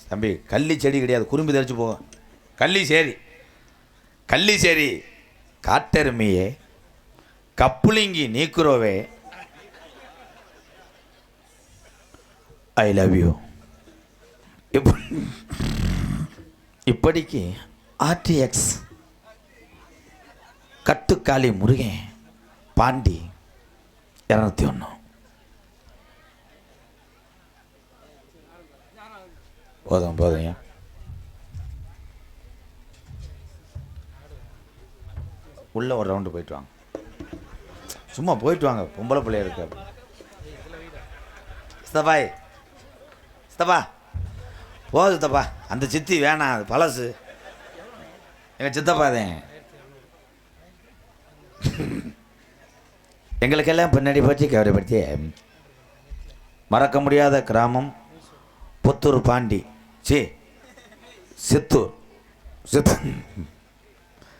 தம்பி. கள்ளிச்செடி கிடையாது, குறும்பி தெரிச்சு போகும். கள்ளிச்சேரி காட்டெருமையே கப்புலிங்கி நீக்குரோவே ஐ லவ் யூ. இப்படிக்கு RTX கட்டுக்காளி முருகன் பாண்டி 201. போதும். உள்ள ஒரு ரவுண்டு போயிட்டு வாங்க. சும்மா போயிட்டு வாங்க. பொம்பளை பிள்ளைய இருக்கு. சித்தப்பா போகுது சித்தப்பா. அந்த சித்தி வேணாம், அது பழசு. எங்கள் சித்தப்பாதேன். எங்களுக்கெல்லாம் பின்னாடி பற்றி கவலைப்படுத்தி மறக்க முடியாத கிராமம் புத்தூர் பாண்டி.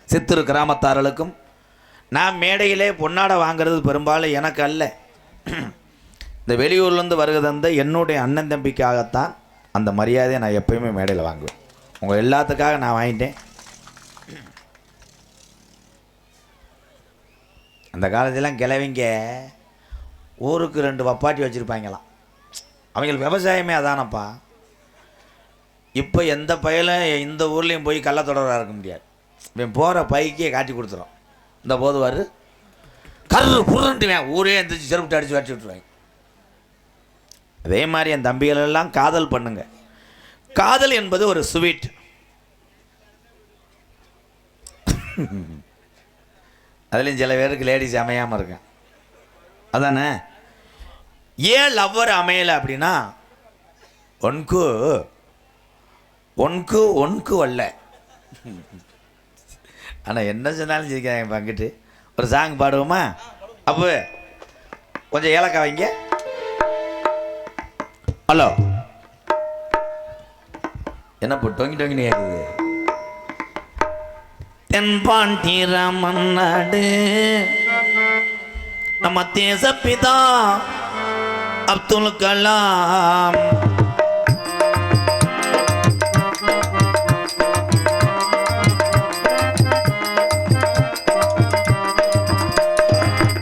சித்தூர் கிராமத்தார்களுக்கும் நான் மேடையிலே பொன்னாடை வாங்கிறது பெரும்பாலும் எனக்கு அல்ல, இந்த வெளியூர்லேருந்து வருகிறத என்னுடைய அண்ணன் தம்பிக்காகத்தான். அந்த மரியாதையை நான் எப்பயுமே மேடையில் வாங்குவேன். உங்கள் எல்லாத்துக்காக நான் வாங்கிட்டேன். அந்த காலத்திலாம் கிளவிங்க ஊருக்கு 2 வப்பாட்டி வச்சுருப்பாங்களாம். அவங்களுக்கு விவசாயமே அதானப்பா. இப்போ எந்த பயலும் இந்த ஊர்லேயும் போய் கள்ளத்தொடராக இருக்க முடியாது. இவன் போகிற பைக்கே காட்டி கொடுத்துரும். இந்த போது வரு கரு புரண்டுவேன் ஊரே எந்திரிச்சு செருப்பிட்டு அடித்து வச்சு விட்டுருவாங்க. அதே மாதிரி என் தம்பிகளெல்லாம் காதல் பண்ணுங்க. காதல் என்பது ஒரு ஸ்வீட். அதுலேயும் சில பேருக்கு லேடிஸ் அமையாமல் இருக்கேன். அதானே? ஏன் லவ்வர் அமையலை அப்படின்னா ஒன்க்கு வரல. ஆனால் என்ன சொன்னாலும் சிரிக்கிறாங்க. பங்கிட்டு ஒரு சாங் பாடுவோமா? அப்போ கொஞ்சம் ஏலக்காய் வைங்க. ஹலோ, என்ன இப்போ டொங்கி கேட்குது? தென்பாண்டி ராமன் நாடு நம்ம தேசப்பிதா அப்துல் கலாம்.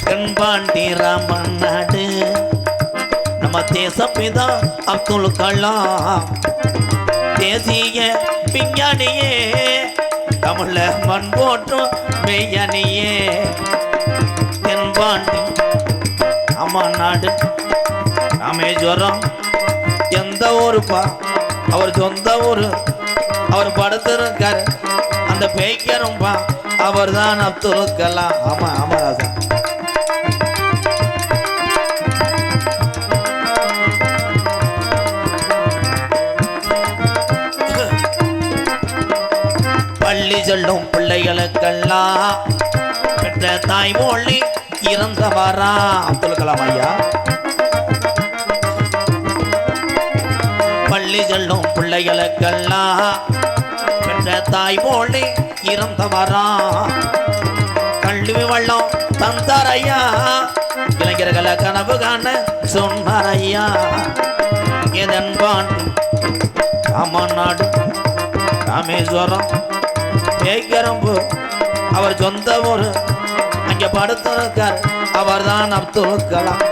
தென்பாண்டி ராமன் நாடு நம்ம தேசப்பிதா அப்துல் கலாம். தேசிய விஞ்ஞானியே தமிழ மண் போற்றும் மெய்யணியே. தென்பாண்டி அம்மா நாடு ராமேஸ்வரம் எந்த ஊருப்பா அவர் சொந்த ஊரு. அவர் படுத்திருக்காரு அந்த பேய்க்கரும்பா அவர் தான் அப்துல் கலாம். ஆமா ஆமா ராசா. பள்ளி செல்லும் பிள்ளைகளுக்கெல்லாம் பெற்ற தாய்மொழி இறந்தவரா அப்துல் கலாம் ஐயா. பள்ளி செல்லும் பிள்ளைகளுக்கெல்லாம் பெற்ற தாய்மொழி இறந்தவரா. கல்வி வள்ளம் தந்தாரையா, இளைஞர்களை கனவு காண சொன்னாரையா. இதன்பான் ராமநாடு ராமேஸ்வரம் பேய்கரம்பு அவர் சொந்த ஊரு. அங்கே படுத்திருக்கார் அவர் தான் அப்துல் கலாம்.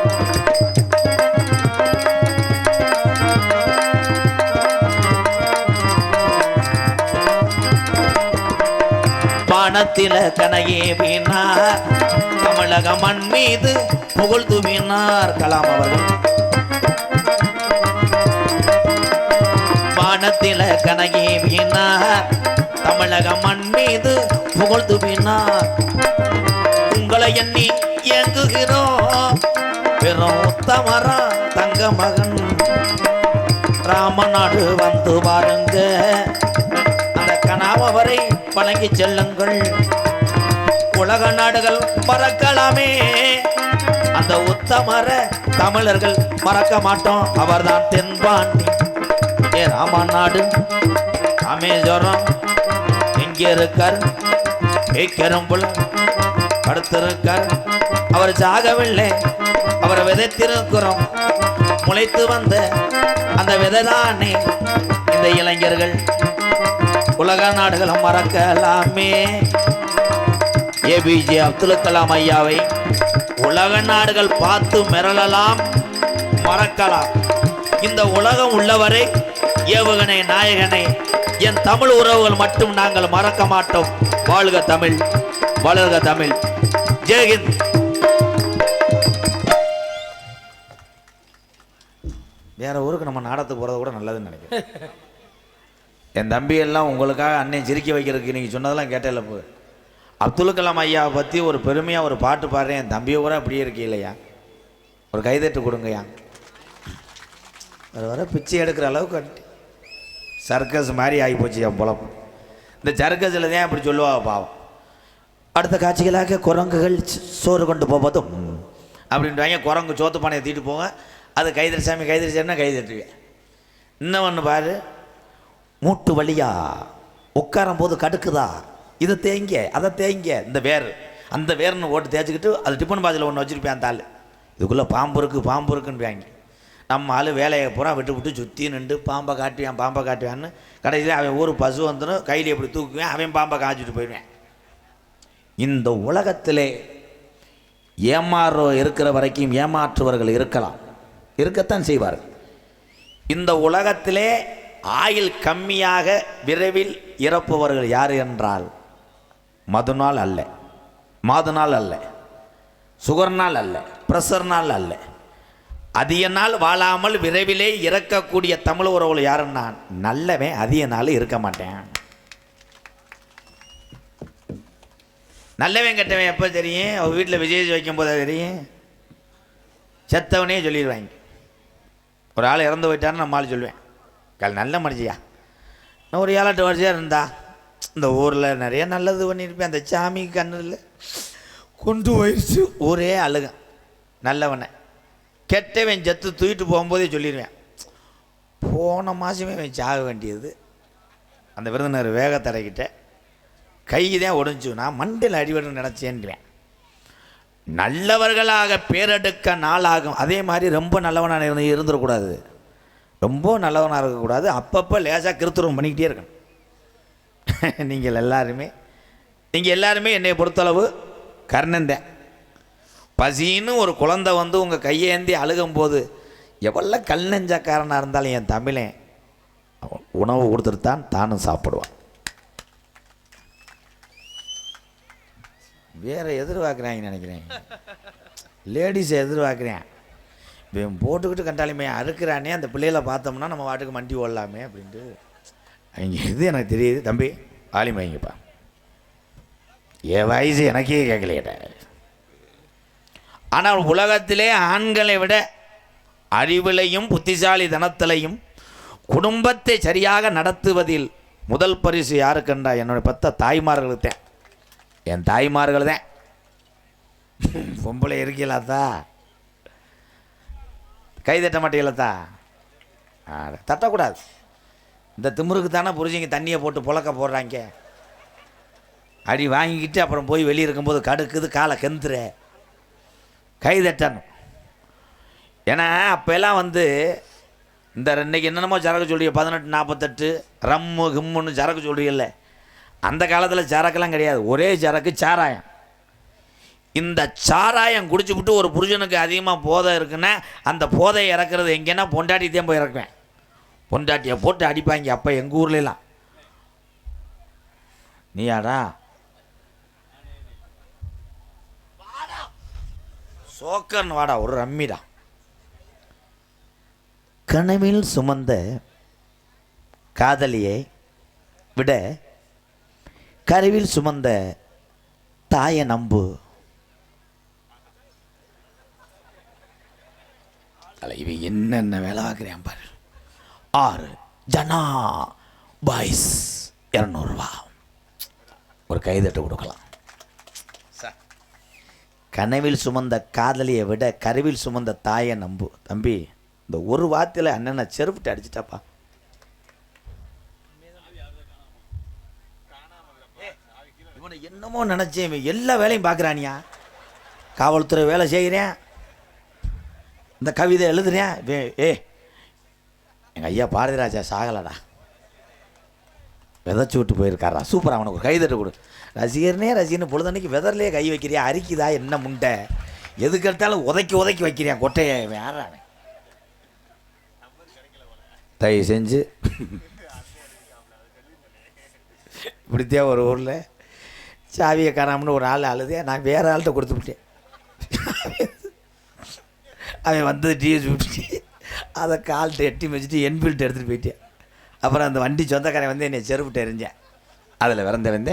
வானத்தில கனையே வீணார் தமிழக மண் மீது புகழ் துவினார் கலாம் அவர்கள். வானத்தில கனையே வீணார் தமிழக மண் மீது புகழ் துவினார். உங்களை எண்ணி இயங்குகிறோம் பெரும் உத்தமரா தங்க மகன். ராமநாடு வந்து பாருங்க அந்த கனாவரை வணங்கி செல்லுங்கள். உலக நாடுகள் மறக்கலாமே அந்த உத்தமர தமிழர்கள் மறக்க மாட்டோம். அவர்தான் தென்பாண்டி ராமநாடு ராமேஸ்வரம். எங்கே இருக்கார் பேய்க்கரும்புல படுத்திருக்கார். அவர் சாகவில்லை, அவரை விதைத்திருக்கிறோம். முளைத்து வந்த அந்த விதைதானே இந்த இளைஞர்கள். உலக நாடுகளும் மறக்கலாமே ஏபிஜே அப்துல் கலாம் ஐயாவை உலக நாடுகள் பார்த்து மிரளலாம், மறக்கலாம். இந்த உலகம் உள்ளவரை ஏவுகணை நாயகனை என் தமிழ் உறவுகள் மட்டும் நாங்கள் மறக்க மாட்டோம். வாழ்க தமிழ், வளர்க தமிழ். ஜெய்ஹிந்த். வேற ஊருக்கு நம்ம நாடத்துக்கு போறது கூட நல்லதுன்னு நினைக்கிறேன். என் தம்பி எல்லாம் உங்களுக்காக அன்னை சிரிக்க வைக்கிறதுக்கு நீங்கள் சொன்னதெல்லாம் கேட்டேன். இப்போ அப்துல் கலாம் ஐயாவை பற்றி ஒரு பெருமையாக ஒரு பாட்டு பாடுறேன். என் தம்பியை கூட அப்படியே இருக்கு இல்லையா? ஒரு கைதட்டு கொடுங்கய்யா. வர பிச்சை எடுக்கிற அளவுக்கு சர்க்கஸ் மாதிரி ஆகிப்போச்சு என் பொழப்பு. இந்த சர்க்கஸில் தான் அப்படி சொல்லுவாங்க பாவம். அடுத்த காட்சிகளாக குரங்குகள் சோறு கொண்டு போவதும் அப்படின்றாங்க. குரங்கு சோத்து பானையை தீட்டு போங்க. அது கைதறி சாமி கைதறி சாமினா கைதட்டுவேன். இன்னும் ஒன்று பாரு, மூட்டு வழியா உட்காரும் போது கடுக்குதா, இதை தேங்க அதை தேங்க. இந்த வேர் அந்த வேர்னு ஓட்டு தேய்ச்சிக்கிட்டு அது டிஃபன் பாதியில் ஒன்று வச்சுருப்பேன். அந்த ஆள் இதுக்குள்ளே பாம்பு இருக்குன்னு வாங்கி நம்ம ஆள் வேலையை பூரா விட்டு சுற்றி நின்று பாம்பை காட்டுவான்னு கடைசியில் அவன் ஊர் பசு வந்துடும் கையில் எப்படி தூக்குவேன், அவன் பாம்பை காய்ச்சிட்டு போயிடுவேன். இந்த உலகத்திலே இருக்கிற வரைக்கும் ஏமாற்றுவர்கள் இருக்கத்தான் செய்வார்கள். இந்த உலகத்திலே ஆயுள் கம்மியாக விரைவில் இறப்பவர்கள் யார் என்றால் மதுனால் அல்ல, மாதுனால் அல்ல, சுகர்னால் அல்ல, பிரஷர்னால் அல்ல. அதிக நாள் வாழாமல் விரைவிலே இறக்கக்கூடிய தமிழ் உறவுகள் யாருன்னா நல்லவன் அதிக நாள் இருக்க மாட்டேன். நல்லவன் கெட்டவன் எப்போ தெரியும்? அவர் வீட்டில் விஜய் வைக்கும் போது தெரியும். செத்தவனே சொல்லிடுவாங்க. ஒரு ஆள் இறந்து போயிட்டான்னு நம்ம ஆள் சொல்லுவேன், நல்ல மனுஷியா, நான் ஒரு 7-8 வருஷம் இருந்தா இந்த ஊரில் நிறைய நல்லது பண்ணியிருப்பேன், அந்த சாமி கண்ணில் கொண்டு போயிடுச்சு. ஊரே அழுக. நல்லவனை கெட்டவன் செத்து தூக்கிட்டு போகும்போதே சொல்லிடுவேன், போன மாதமே அவன் சாக வேண்டியது. அந்த விருந்தினர் வேகத்தடைக்கிட்ட கை தான் ஒடிஞ்சு, நான் மண்டையில் அடிபடுன்னு நினச்சேன்றேன். நல்லவர்களாக பேரெடுக்க நாளாகும். அதே மாதிரி ரொம்ப நல்லவனாக இருந்துடக்கூடாது, ரொம்ப நல்லவனாக இருக்கக்கூடாது. அப்பப்போ லேசாக கிருத்துரம் பண்ணிக்கிட்டே இருக்கணும். நீங்கள் எல்லாருமே என்னை பொறுத்தளவு கர்ணந்தேன். பசின்னு ஒரு குழந்தை வந்து உங்கள் கையேந்தி அழுகும்போது எவ்வளோ கல் நெஞ்சக்காரனாக இருந்தாலும் என் தமிழன் உணவு கொடுத்துட்டு தான் தானும் சாப்பிடுவான். வேறு எதிர்பார்க்குறாங்கன்னு நினைக்கிறேன், லேடிஸை எதிர்பார்க்குறேன். இவன் போட்டுக்கிட்டு கண்டாலுமே அறுக்கிறானே, அந்த பிள்ளைகளை பார்த்தோம்னா நம்ம வாட்டுக்கு மண்டி ஓடலாமே அப்படின்ட்டு அவங்க இது எனக்கு தெரியுது. தம்பி வாலியம் வைங்கப்பா, என் வயசு எனக்கே கேட்கலையட. ஆனால் உலகத்திலே ஆண்களை விட அறிவிலையும் புத்திசாலி தனத்திலையும் குடும்பத்தை சரியாக நடத்துவதில் முதல் பரிசு யாருக்குண்டா? என்னோட 10 தாய்மார்களுக்கு தான். என் தாய்மார்கள் தான். பொம்பளை இருக்கலாத்தா, கை தட்ட மாட்டீங்களா? தட்டக்கூடாது. இந்த திமுருக்கு தானே புரிஞ்சுங்க தண்ணியை போட்டு புழக்க போடுறாங்க. அடி வாங்கிக்கிட்டு அப்புறம் போய் வெளியே இருக்கும்போது கடுக்குது, காலை கெந்துற, கை தட்டணும். ஏன்னா அப்போல்லாம் வந்து இந்த இன்றைக்கி என்னென்னமோ சரக்கு சொல்றீங்க, 1848 ரம்மு கிம்முன்னு சரக்கு சொல்றீங்கல்ல. அந்த காலத்தில் சரக்கெல்லாம் கிடையாது, ஒரே சரக்கு சாராயம். இந்த சாராயம் குடிச்சுவிட்டு ஒரு புருஷனுக்கு அதிகமாக போதை இருக்குன்னா அந்த போதையை இறக்குறது எங்கேன்னா பொண்டாட்டியத்தையும் போய் இறக்குவேன். பொண்டாட்டியை போட்டு அடிப்பாங்க. அப்போ எங்கள் ஊர்லாம் நீயாடா சோக்கன் வாடா ஒரு ரம்மிடா. கனவில் சுமந்த காதலியை விட கருவில் சுமந்த தாயை நம்பு. இவ என்னென்ன வேலை பார்க்குறேன் பாரு. 6 ஜனா பாய்ஸ் 200 ரூபா ஒரு கைதட்ட கொடுக்கலாம். கனவில் சுமந்த காதலியை விட கருவில் சுமந்த தாயை நம்பு. தம்பி இந்த ஒரு வார்த்தையில் அண்ணனை செருப்பிட்டு அடிச்சிட்டாப்பா. இவனை என்னமோ நினச்சேன், எல்லா வேலையும் பார்க்குறானியா. காவல்துறை வேலை செய்கிறேன், இந்த கவிதை எழுதுறேன். எங்கள் ஐயா பாரதிராஜா சாகலடா, விதைச்சி விட்டு போயிருக்காரா. சூப்பர், அவனுக்கு ஒரு கைதட்டு கொடு. ரசிகர்னு பொழுதன்னைக்கு வெதர்லேயே கை வைக்கிறியா, அரிக்குதா என்ன முண்டை, எதுக்கு எடுத்தாலும் உதைக்கி வைக்கிறியான் கொட்டையை. வேறானே தயவு செஞ்சு இப்படித்தே ஒரு ஊரில் சாவியை காணாமனு ஒரு ஆள் அழுதே, நான் வேறு ஆள்கிட்ட கொடுத்துவிட்டேன். அவன் வந்து டிஎஸ் விட்டுட்டு அதை கால்கிட்ட எட்டி வச்சுட்டு என்ஃபீல்டு எடுத்துகிட்டு போயிட்டேன். அப்புறம் அந்த வண்டி சொந்தக்காரன் வந்து என்னை செருப்பிட்டு எறிஞ்சேன். அதில் வந்தேன்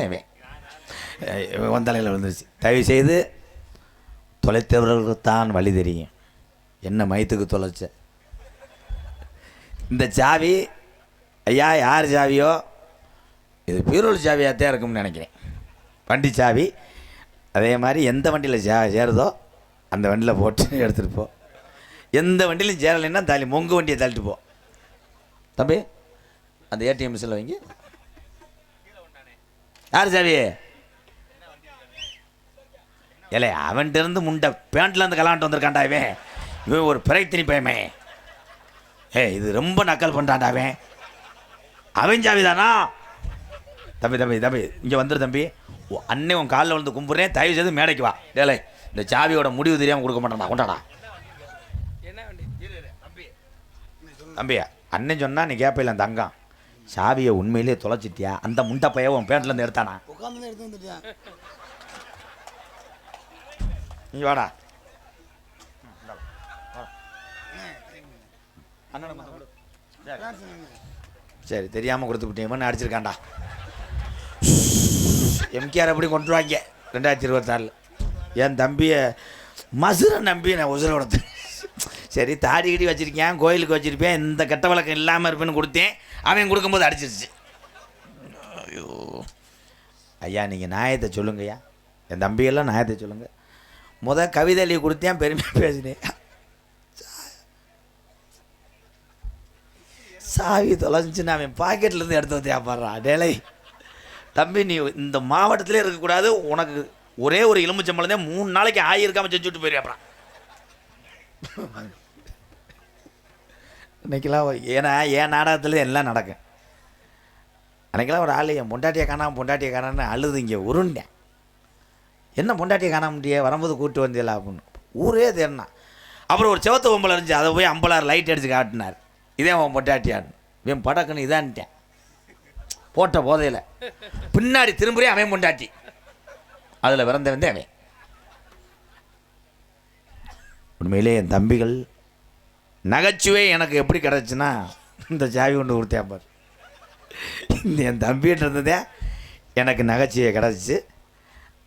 அவன் வந்தலையில் விழுந்துருச்சு. தயவு செய்து தொலைத்தவர்களுக்கு தான் வழி தெரியும், என்ன மயத்துக்கு தொலைச்ச. இந்த சாவி ஐயா யார் சாவியோ இது பீரோல் சாவியாகத்தான் இருக்கும்னு நினைக்கிறேன். வண்டி சாவி அதே மாதிரி எந்த வண்டியில் சேருதோ அந்த வண்டியில் போட்டு எடுத்துகிட்டு போ. எந்த வண்டியிலும் சேரலைன்னா தள்ளி மொங்கு வண்டியை தள்ளிட்டு போ. தம்பி அந்த ஏடிஎம் மிஷினில் வைங்க. யார் சாவி? இல்லை அவன்கிட்ட இருந்து முண்டை பேண்ட்லேருந்து கலான்ட்டு வந்திருக்காண்டா இவன் ஒரு பிறைத்தினி பயமே. இது ரொம்ப நக்கல் பண்ணுறான்டா அவன் சாவி தானா? தம்பி இங்கே வந்துடு தம்பி. அன்னை உன் காலில் வந்து கும்பிட்றேன், தயவு செய்து மேடைக்கு வா. டேலே இந்த சாவியோட முடிவு தெரியாமல் கொடுக்க மாட்டான்டா, கொண்டாடா. தம்பி அண்ணன் சொன்னால் நீ கேட்பையில் அந்த அங்கம் சாவியை உண்மையிலேயே தொலைச்சிட்டியா? அந்த முண்டை பைய உன் பேண்ட்லேருந்து எடுத்தானா? நீ வாடா. சரி தெரியாமல் கொடுத்து விட்டீங்கன்னு அடிச்சிருக்காண்டா. எம்கேஆர் அப்படி கொண்டு வாங்க 2026 என் தம்பியை மசுரை நம்பி நான் உசுரை கொடுத்தேன். சரி தாடி கிடி வச்சுருக்கேன், கோயிலுக்கு வச்சுருப்பேன், இந்த கெட்ட வழக்கம் இல்லாமல் இருப்பேன்னு கொடுத்தேன். அவன் கொடுக்கும்போது அடிச்சிருச்சு. ஐயோ ஐயா நீங்கள் நியாயத்தை சொல்லுங்கய்யா, என் தம்பியெல்லாம் நியாயத்தை சொல்லுங்கள். கவிதை எழுதி கொடுத்தேன், பெருமையாக பேசினேன். சாவி தொலைஞ்சுன்னு அவன் பாக்கெட்லேருந்து எடுத்து வந்தியா பாடுறான். டேலை தம்பி நீ இந்த மாவட்டத்திலே இருக்கக்கூடாது, உனக்கு ஒரே ஒரு எலும்புச்சம்பளம் தான் 3 நாளைக்கு ஆயிருக்காமல் செஞ்சுட்டு போயிரு. அப்புறம் இன்னைக்கெல்லாம் ஏன்னா என் நாடகத்தில் எல்லாம் நடக்கும். அன்றைக்கெல்லாம் ஒரு ஆள் என் பொண்டாட்டியை காணான்னு அழுது இங்கே உருண்டேன். என்ன பொண்டாட்டியை காண முடிய வரும்போது கூப்பிட்டு வந்தியல அப்படின்னு ஊரே தேடினான். அப்புறம் ஒரு செவத்த பொம்பளை இருந்துச்சு, அதை போய் 50 லைட் அடித்து காட்டினார். இதே அவன் பொண்டாட்டியான்னு இவன் படக்குன்னு இதான்ட்டேன். போட்ட போதையில் பின்னாடி திரும்புறே அவன் பொண்டாட்டி, அதில் பிறந்தவன் அவன். உண்மையிலே என் தம்பிகள் நகைச்சுவை எனக்கு எப்படி கிடச்சுன்னா இந்த சாவி கொண்டு கொடுத்தேன் பார். இந்த என் தம்பிகிட்ட இருந்ததே எனக்கு நகைச்சுவை கிடச்சிச்சு.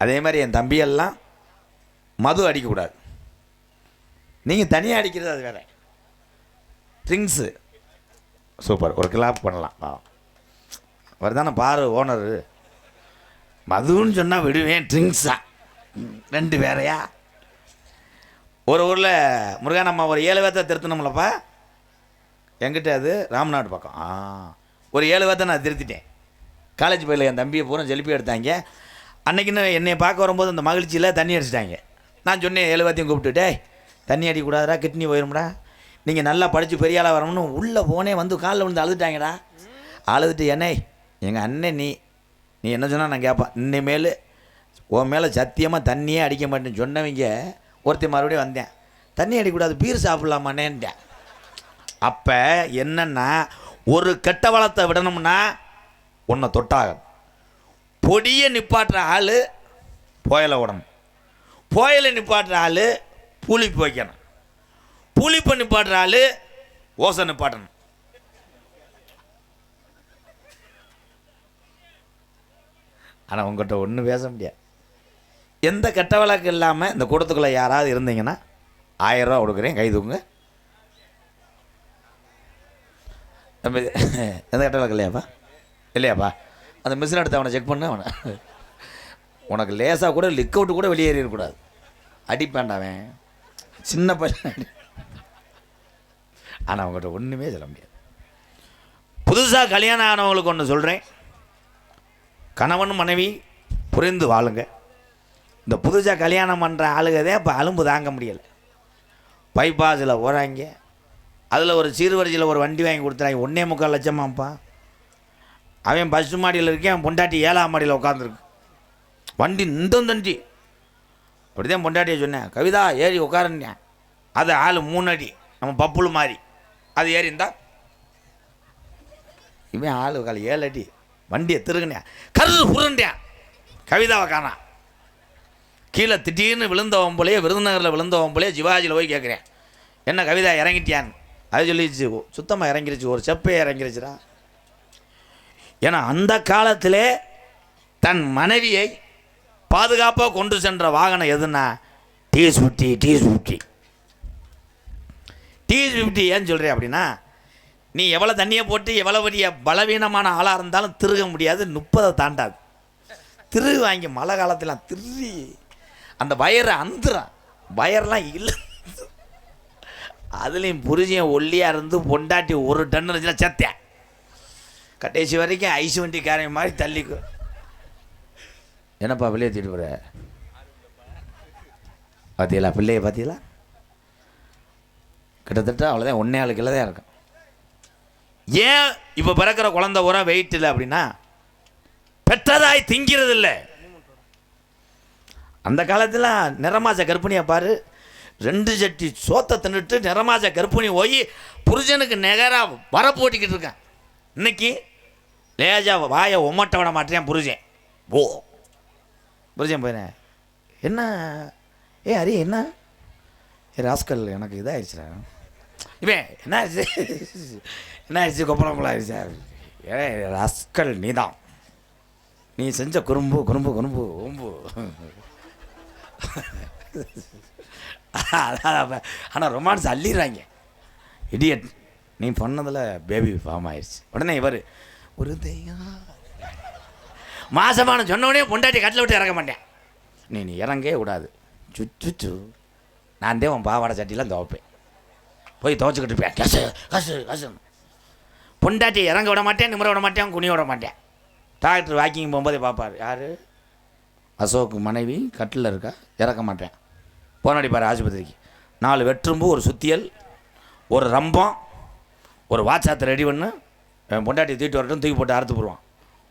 அதே மாதிரி என் தம்பியெல்லாம் மது அடிக்கக்கூடாது. நீங்கள் தனியாக அடிக்கிறது அது வேறு. ட்ரிங்க்ஸு சூப்பர், ஒரு கிளாப் பண்ணலாம். அவர் தானே பாரு ஓனரு. மதுன்னு சொன்னால் விடுவேன், ட்ரிங்க்ஸா 2 வேறையா? ஒரு ஊரில் முருகன் நம்ம ஒரு 7 பேர்த்த திருத்தணும்லப்பா. என்கிட்ட அது ராம்நாடு பக்கம். ஒரு 7 பேர்த்த நான் திருத்திட்டேன். காலேஜ் போயில என் தம்பியை பூரா செல்ஃபி எடுத்தாங்க. அன்றைக்கின்னு என்னை பார்க்க வரும்போது அந்த மகிழ்ச்சியில் தண்ணி அடிச்சிட்டாங்க. நான் சொன்னேன் 7 பேர்த்தையும் கூப்பிட்டுட்டே, தண்ணி அடிக்கக்கூடாதுடா, கிட்னி போயிடும்டா, நீங்கள் நல்லா படித்து பெரிய ஆளாக வரணும்னு உள்ளே போனே வந்து காலில் விழுந்து அழுதுட்டாங்கடா. அழுதுட்டு என்னை எங்கள் அண்ணன் நீ என்ன சொன்னால் நான் கேட்பேன், இனிமேல் உன் மேலே சத்தியமாக தண்ணியே அடிக்க மாட்டேன்னு சொன்னவங்க ஒருத்தி மறுபடியும் வந்தேன். தண்ணி அடிக்கக்கூடாது, பீர் சாப்பிட்லாமான்னேன்ட்டேன். அப்போ என்னென்னா ஒரு கெட்ட வளத்தை விடணும்னா உன்னை தொட்டாகும். பொடியை நிப்பாட்டுற ஆள் புயலை விடணும், புயலை நிப்பாட்டுற ஆள் புளிப்பு வைக்கணும், புளிப்பை நிப்பாட்டுற ஆள் ஓசை நிப்பாட்டணும். ஆனால் உங்கள்கிட்ட ஒன்றும் பேச முடியாது. எந்த கெட்ட வழக்கு இல்லாமல் இந்த கூட்டத்துக்குள்ளே யாராவது இருந்தீங்கன்னா 1000 ரூபா கொடுக்குறேன், கை தூக்குங்க. நம்ம எந்த கெட்ட வழக்கு இல்லையாப்பா? இல்லையாப்பா? அந்த மிஷின் எடுத்து அவனை செக் பண்ண. அவனை உனக்கு லேசாக கூட லிக் அவுட்டு கூட வெளியேறிடக்கூடாது. அடிப்பேண்டாவன் சின்ன பையன். ஆனால் அவங்ககிட்ட ஒன்றுமே சொல்ல முடியாது. புதுசாக கல்யாணம் ஆனவங்களுக்கு ஒன்று சொல்கிறேன், கணவன் மனைவி புரிந்து வாழுங்க. இந்த புதுசாக கல்யாணம் பண்ணுற ஆளுகதே இப்போ அலும்பு தாங்க முடியலை. பைபாஸில் போகிறாங்க, அதில் ஒரு சீர்வரிசையில் ஒரு வண்டி வாங்கி கொடுத்துறாங்க, 1.25 லட்சமாப்பா. அவன் பஸ் மாடியில் இருக்கேன், அவன் பொண்டாட்டி 7ஆம் மாடியில் உட்காந்துருக்கு. வண்டி தண்டி அப்படி தான் பொண்டாட்டியை சொன்னேன், கவிதா ஏறி உட்காருன்னேன். அது ஆள் 3 அடி, நம்ம பப்புள் மாதிரி. அது ஏறி இருந்தா இவன் ஆள் கால் 7 அடி. வண்டியை திருகுனேன், கருது புருண்டேன், கவிதாவை காணா. கீழே திடீர்னு விழுந்தவன் போலேயே, விருதுநகரில் விழுந்தவன் போலேயே சிவாஜியில் போய் கேட்குறேன், என்ன கவிதா இறங்கிட்டியான்னு. அது சொல்லிடுச்சு, சுத்தமாக இறங்கிருச்சு, ஒரு செப்பே இறங்கிருச்சுடா. ஏன்னா அந்த காலத்திலே தன் மனைவியை பாதுகாப்பாக கொண்டு சென்ற வாகனம் எதுன்னா T50. ஏன்னு சொல்கிறேன் அப்படின்னா, நீ எவ்வளோ தண்ணியை போட்டு எவ்வளோ பெரிய பலவீனமான ஆளாக இருந்தாலும் திருக முடியாது, 30 தாண்டாது. திருகு வாங்கி மழை காலத்திலாம் திருறி அந்த வயரை அந்துறான், வயர்லாம் இல்லை. அதுலேயும் புரிஜியம் ஒல்லியாக இருந்து பொண்டாட்டி 1 டன் இருந்துச்சுன்னா சத்தியா கடைசி வரைக்கும் ஐஸ் வண்டி காரியம் மாதிரி தள்ளிக்கு. என்னப்பா பிள்ளையை தீட்டு போகிற? பார்த்தீங்களா பிள்ளையை? பார்த்தீங்களா? கிட்டத்தட்ட அவ்வளோதான் 1.4 கிலோ தான் இருக்கும். ஏன் இப்போ பிறக்கிற குழந்தை உரம் வெயிட் இல்லை அப்படின்னா, பெற்றதாய் திங்கிறது இல்லை. அந்த காலத்தில் நிறமாச கர்ப்பிணியை பாரு, 2 சட்டி சோத்தை தின்னுட்டு நிறமாச கர்ப்பிணி போய் புருஷனுக்கு நிகராக வர போட்டிக்கிட்டு இருக்கான். இன்னைக்கு லேஜா வாயை ஒமட்ட விட மாட்டேன் புருஷன். புருஷன் போயினேன், என்ன ஹரி என்ன ராஸ்கல் எனக்கு இதாகிடுச்சுடா. இவன் என்ன ஆயிடுச்சு கொப்பளம்பளம் ஆயிடுச்சா? ராஸ்கல் நீதான், நீ செஞ்ச குறும்பு ஒம்பு. ஆனால் ரொமான்ஸ் அள்ளிடுறாங்க. இடியட், நீ பண்ணதில் பேபி ஃபார்ம் ஆயிடுச்சு. உடனே இவர் ஒரு மாசமான சொன்னோடனே பொண்டாட்டி கட்டில் விட்டு இறங்க மாட்டேன். நீ இறங்கவே கூடாது, சுச்சு நான் உன் பாவாடை சட்டிலாம் துவைப்பேன், போய் துவைச்சிக்கிட்டு இருப்பேன். கசு பொண்டாட்டி இறங்க விட மாட்டேன், நிமிர விட மாட்டேன், குனி விட மாட்டேன். டாக்டர் வாக்கிங் போகும்போதே பார்ப்பார். யார்? அசோக் மனைவி கட்டில் இருக்கா, இறக்க மாட்டேன். போனடிப்பார் ஆஸ்பத்திரிக்கு. 4 வெற்றும்பு, ஒரு சுத்தியல், ஒரு ரம்பம், ஒரு வாட்சாத்தை ரெடி பண்ணு, பொண்டாட்டி தூக்கிட்டு வரட்டும், தூக்கி போட்டு அறுத்து போடுவான்.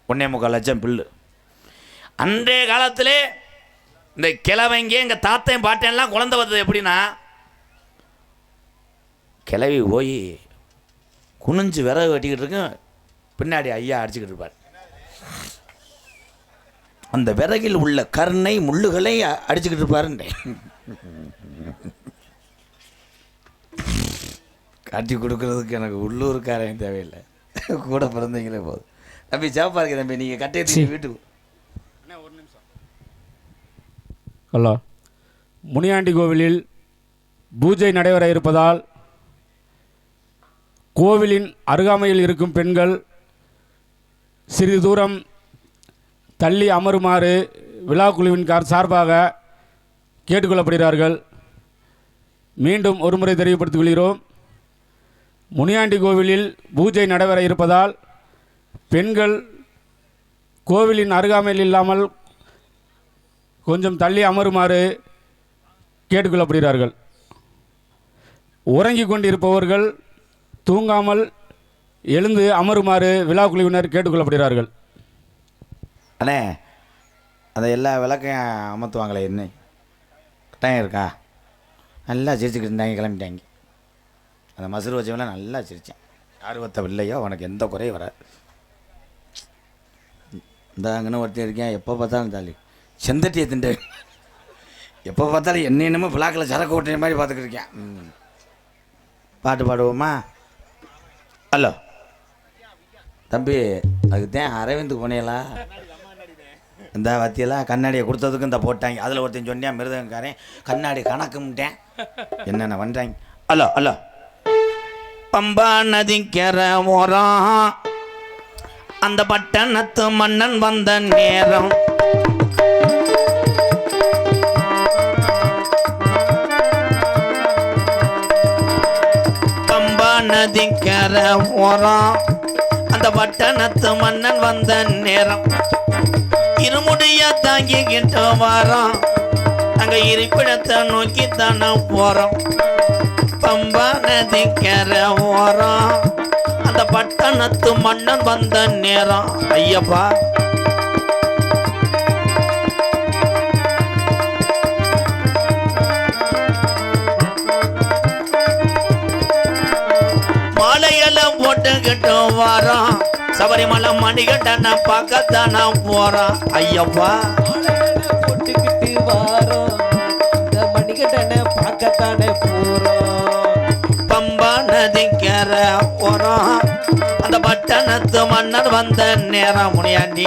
1.25 லட்சம் பில்லு. அன்றைய காலத்திலே இந்த கிழவங்க எங்கள் தாத்தையும் பாட்டேன்லாம் குழந்தை வந்தது எப்படின்னா, கிளவி போய் குனிஞ்சு விறகு வெட்டிக்கிட்டு இருக்கு, பின்னாடி ஐயா அடிச்சுக்கிட்டு இருப்பார். அந்த விறகில் உள்ள கருணை முள்ளுகளை அடிச்சுக்கிட்டு இருப்பாருன்னு காட்டி கொடுக்கறதுக்கு எனக்கு உள்ளூர்காரையும் தேவையில்லை, கூட பிறந்தீங்களே போதும். தம்பி சேப்பா இருக்கு தம்பி, நீங்கள் கட்டி வீட்டுக்கு. ஹலோ, முனியாண்டி கோவிலில் பூஜை நடைபெற இருப்பதால் கோவிலின் அருகாமையில் இருக்கும் பெண்கள் சிறிது தூரம் தள்ளி அமருமாறு விழாக்குழுவின் சார்பாக கேட்டுக்கொள்ளப்படுகிறார்கள். மீண்டும் ஒருமுறை தெரியப்படுத்திக் கொள்கிறோம். முனியாண்டி கோவிலில் பூஜை நடைபெற இருப்பதால் பெண்கள் கோவிலின் அருகாமையில் இல்லாமல் கொஞ்சம் தள்ளி அமருமாறு கேட்டுக்கொள்ளப்படுகிறார்கள். உறங்கிக் கொண்டிருப்பவர்கள் தூங்காமல் எழுந்து அமருமாறு விழாக்குழுவினர் கேட்டுக்கொள்ளப்படுகிறார்கள். அண்ணே, அந்த எல்லா விளக்கையும் அமர்த்துவாங்களே, என்ன கட்டாயம் இருக்கா? நல்லா சிரிச்சுக்கிட்டு இருந்தாங்க, கிளம்பிட்டாங்க. அந்த மசுறு வச்சவங்களாம் நல்லா சிரித்தேன். யார் ஒருத்த இல்லையோ அவனுக்கு எந்த குறையும் வர. இந்த அங்கன்னு ஒருத்தர் இருக்கேன், எப்போ பார்த்தாலும் தாலி செந்தட்டியை திண்டு, எப்போ பார்த்தாலும் என்னென்னமோ விழாக்கில் சரக்கு ஓட்டுற மாதிரி பார்த்துக்கிட்டு இருக்கேன். பாட்டு பாடுவோமா? ஹலோ தம்பி, அதுக்கு தான் அரவிந்துக்கு போனீங்களா? இந்த வத்தியெல்லாம் கண்ணாடியை கொடுத்ததுக்கு இந்த போட்டாங்க. அதில் ஒருத்தன் சொன்னியா மிருதங்காரன் கண்ணாடி கணக்கும்ட்டேன், என்னென்ன பண்ணுறாங்க. ஹலோ ஹலோ, பம்பா நதிக்கர ஓரம் அந்த பட்டணத்து மன்னன் வந்த நேரம், பம்பா நதிக்கர ஓரம் அந்த பட்டணத்து மன்னன் வந்த நேரம், இருமுடிய தாங்கிக்கிட்டு வரோம், அங்க இருப்பிடத்தை நோக்கி தானே போறோம். பம்பா நதிக்கர ஓரம் அந்த பட்டணத்து மன்னன் வந்த நேரம், ஐயப்பா மாலையெல்லாம் போட்டுக்கிட்டு வரோம், சபரிமலை மணிகண்டனை பார்க்கத்தானா போறான். ஐயப்பா போட்டுக்கிட்டு வாரோம், இந்த மணிகண்டனை பார்க்கத்தானே போறோம். பம்பா நதிக்கர போறோம் அந்த பட்டணத்து மன்னர் வந்த நேரம். முனியாண்டி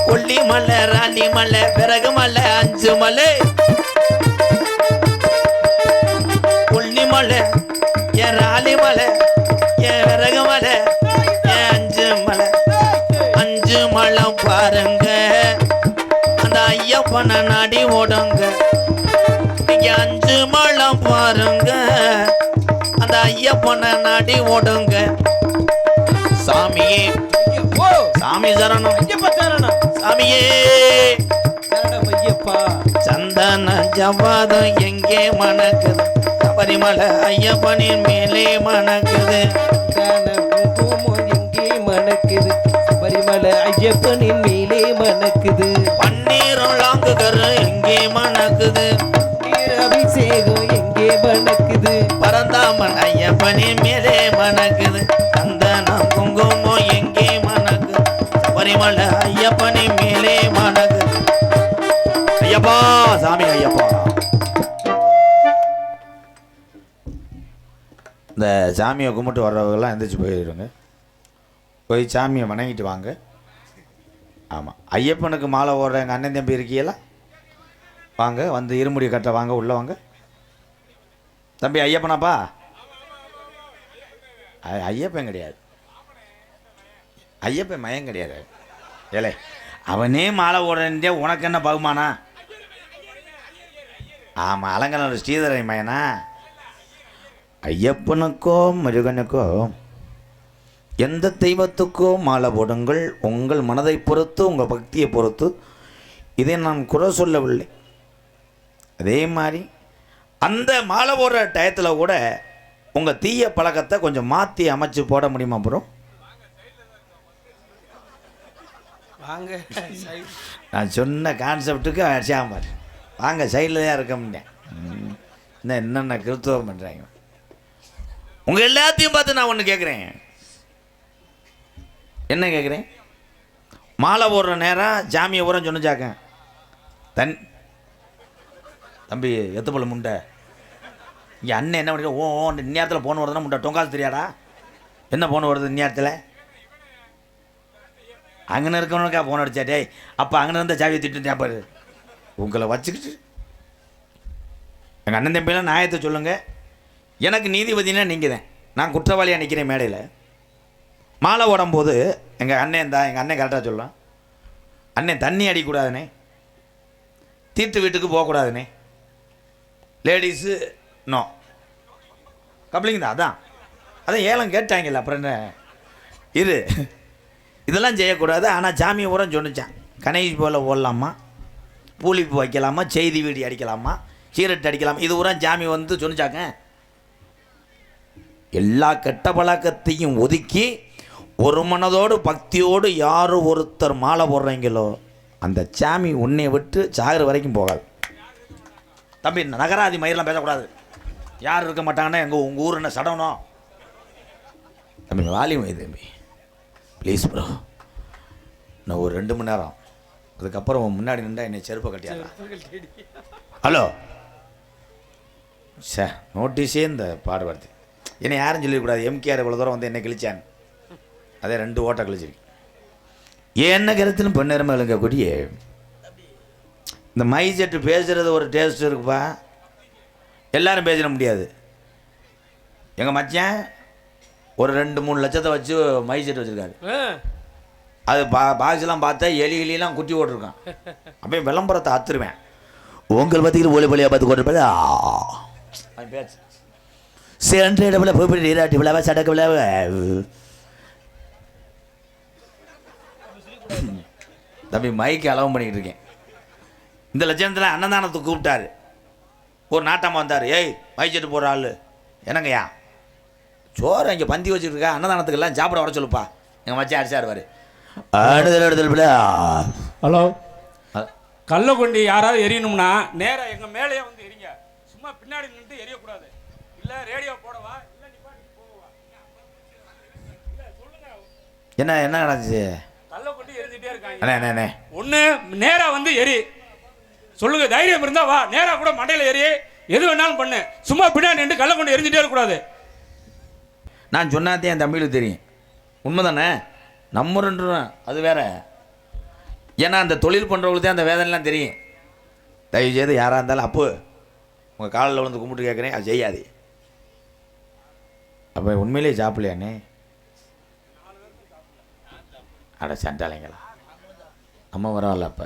கொல்லிமலை, ராணிமலை, பிறகு மலை, 5 மலை, கொல்லிமலை, என் ராணிமலை, என் பிறகு மலை, என் 5 மலை, 5 மலை பாருங்க, அந்த ஐயப்பனை நாடி ஓடுங்க. நீங்க 5 மலை பாருங்க, அந்த ஐயப்பனை நாடி ஓடுங்க. சாமியே சாமி சரணம், ஐயப்பா சரணம், சாமியே சரணம் ஐயப்பா. சந்தன ஜவாதம் எங்கே மணக்குது, சபரிமலை ஐயப்பனின் மேலே மணக்குது. குங்குமம் எங்கே மணக்குது, சபரிமலை ஐயப்பனின் மேலே மணக்குது. பன்னீரும் லாங்குகரு எங்கே மணக்குது, அபிஷேகம் எங்கே மணக்குது, பரந்தாமன் ஐயப்பனின் மேலே மணக்குது. சந்தனம் குங்குமம் எங்கே மணக்குது, சபரிமலை ஐயப்பனின் மேலே மணக்குது. ஐயப்பா சாமி ஐயப்பா. இந்த சாமியை கும்பிட்டு வர்றவங்கெல்லாம் எந்திரிச்சு போயிடுங்க, போய் சாமியை வணங்கிட்டு வாங்க. ஆமாம், ஐயப்பனுக்கு மாலை ஓடுற எங்கள் அண்ணன் தம்பி இருக்கீங்களா? வாங்க, வந்து இருமுடி கட்ட வாங்க, உள்ளே வாங்க. தம்பி ஐயப்பனாப்பா? ஐயப்பன் கிடையாது, ஐயப்பன் மயம் கிடையாது. ஏலே, அவனே மாலை ஓடுறே, உனக்கு என்ன பகுமானா? ஆமாம், அலங்கநல்லூர் ஸ்ரீதரை மயனா. ஐயப்பனுக்கோ முருகனுக்கோ எந்த தெய்வத்துக்கோ மாலை போடுங்கள், உங்கள் மனதை பொறுத்து, உங்கள் பக்தியை பொறுத்து. இதை நான் குறை சொல்லவில்லை. அதே மாதிரி அந்த மாலை போடுற டயத்தில் கூட உங்கள் தீய பழக்கத்தை கொஞ்சம் மாற்றி அமைச்சு போட முடியுமா ப்ரோ? வாங்க நான் சொன்ன கான்செப்டுக்கு அடிச்சாமல் வாங்க சைடில் தான் இருக்க முடியும். இன்னும் என்னென்ன கிறித்துவம் பண்ணுறாங்க. உங்கள் எல்லாத்தையும் பார்த்து நான் ஒன்று கேட்குறேன். என்ன கேட்குறேன்? மாலை போடுற நேரம் ஜாமியை ஊரம் சொன்னிச்சாக்க தம்பி எத்துப்பள்ள முண்டை இங்கே அண்ணன் என்ன பண்ணி இந்நேரத்தில் போன் வருதுன்னா முண்டை டொங்காசு தெரியாடா? என்ன போன் வருது இந்நேரத்தில்? அங்கே இருக்கவனுக்கா போன் அடிச்சா? டேய் அப்போ அங்கே இருந்த சாவியை திட்டு பாரு. உங்களை வச்சுக்கிட்டு எங்கள் அண்ணன் தம்பியெல்லாம் நியாயத்தை சொல்லுங்கள். எனக்கு நீதிபதினா நீங்கள் தான். நான் குற்றவாளியாக நிற்கிறேன் மேடையில். மாலை ஓடும்போது எங்கள் அண்ணன் கரெக்டாக சொல்லலாம். அண்ணன் தண்ணி அடிக்கூடாதுனே, தீர்த்து வீட்டுக்கு போகக்கூடாதுனே, லேடிஸு நோ கப்ளிங் தான். அதான் ஏலம் கேட்டாங்கல்ல, அப்புறம் என்ன இது இதெல்லாம் செய்யக்கூடாது. ஆனால் ஜாமியை ஊரம் சொன்னிச்சான். கணேஷ் போல் ஓடலாமா, பூலிப்பு வைக்கலாமா, செய்தி வீடி அடிக்கலாமா, சீரட்டு அடிக்கலாமா, இது ஊரம் ஜாமி வந்து சொன்னிச்சாங்க. எல்லா கெட்ட பழக்கத்தையும் ஒதுக்கி ஒரு மனதோடு பக்தியோடு யார் ஒருத்தர் மாலை போடுறீங்களோ அந்த சாமி உன்னை விட்டு சாகிற வரைக்கும் போகாது. தம்பி நகராதி மயிரெலாம் பேசக்கூடாது. யார் இருக்க மாட்டாங்கன்னா உங்கள் ஊர் என்ன சடணும்? தம்பி வாலியம் தம்பி ப்ளீஸ் ப்ரோ. நான் ஒரு 2 மணி நேரம் அதுக்கப்புறம் முன்னாடி நின்றா என்னை செருப்பை கட்டியாடா. ஹலோ சார், நோட்டீஸே இந்த பாடுபடுத்து என்னை யாரும் சொல்லிடக்கூடாது. எம்கேஆர் இவ்வளோ தூரம் வந்து என்னை கிழிச்சான். அதே 2 ஓட்டை கழிச்சிருக்கு. என்ன கருத்துன்னு பொன்னேரமாக இல்லைங்கக்கூடிய இந்த மை செட்டு பேசுகிறது ஒரு டேஸ்ட் இருக்குப்பா. எல்லாரும் பேசிட முடியாது. எங்கள் மச்சான் ஒரு 2-3 லட்சத்தை வச்சு மை செட்டு வச்சுருக்காரு. அது பாக்ஸ்லாம் பார்த்தா எலிலாம் குட்டி ஓட்டிருக்கான். அப்படியே விளம்பரத்தை அத்துருவேன். உங்கள் பற்றிக்கிட்டு ஒளி பலியாக பார்த்து கொண்டு அவன் பேச்சு சென்ற இடத்துல போய் நீராட்டி விழாவா சடக்கு விழாவா தம்பி மைக்கு அலவம் பண்ணிக்கிட்டு இருக்கேன். இந்த லட்சணத்தில் அன்னதானத்துக்கு கூப்பிட்டாரு. ஒரு நாட்டம்மா வந்தார். ஏய் மை செட்டு போடுற ஆள் என்னங்கய்யா, சோறு இங்கே பந்தி வச்சுருக்கா, அன்னதானத்துக்கெல்லாம் சாப்பிட வர சொல்லுப்பா. எங்கள் மச்சான் அடிச்சாருவார். ஹலோ, கல்லை கொண்டு யாராவது எரியணும்னா நேராக எங்கள் மேலேயே வந்து எரிங்க. சும்மா பின்னாடி நின்று எரியக்கூடாது. இல்லை ரேடியோ போடவா, இல்லை நீ பாட்டு போவா. என்ன என்ன நடந்துச்சு? கல்லை கொண்டு எரிஞ்சிட்டே இருக்காங்க. அண்ணே ஒன்று நேராக வந்து எரி சொல்லுங்க. தைரியம் இருந்தா வா, நேராக கூட மண்டையில் எரி, எது வேணாலும் பண்ணு. சும்மா பின்னாடி நின்று கல்லை கொண்டு எரிஞ்சிட்டே இருக்கக்கூடாது. நான் சொன்னாதே என் தம்பிகளுக்கு தெரியும். உண்மை தானே? நம்ம 2 அது வேற. ஏன்னா அந்த தொழில் பண்ணுறவங்களுக்கு தான் அந்த வேதனைலாம் தெரியும். தயவுசெய்து யாராக இருந்தாலும் அப்போ உங்கள் காலில் விழுந்து கும்பிட்டு கேட்குறேன், அது செய்யாது. அப்போ உண்மையிலேயே சாப்பிடலையாண்ணே? அட சண்டாளைங்களா, நம்ம பரவாயில்ல. அப்போ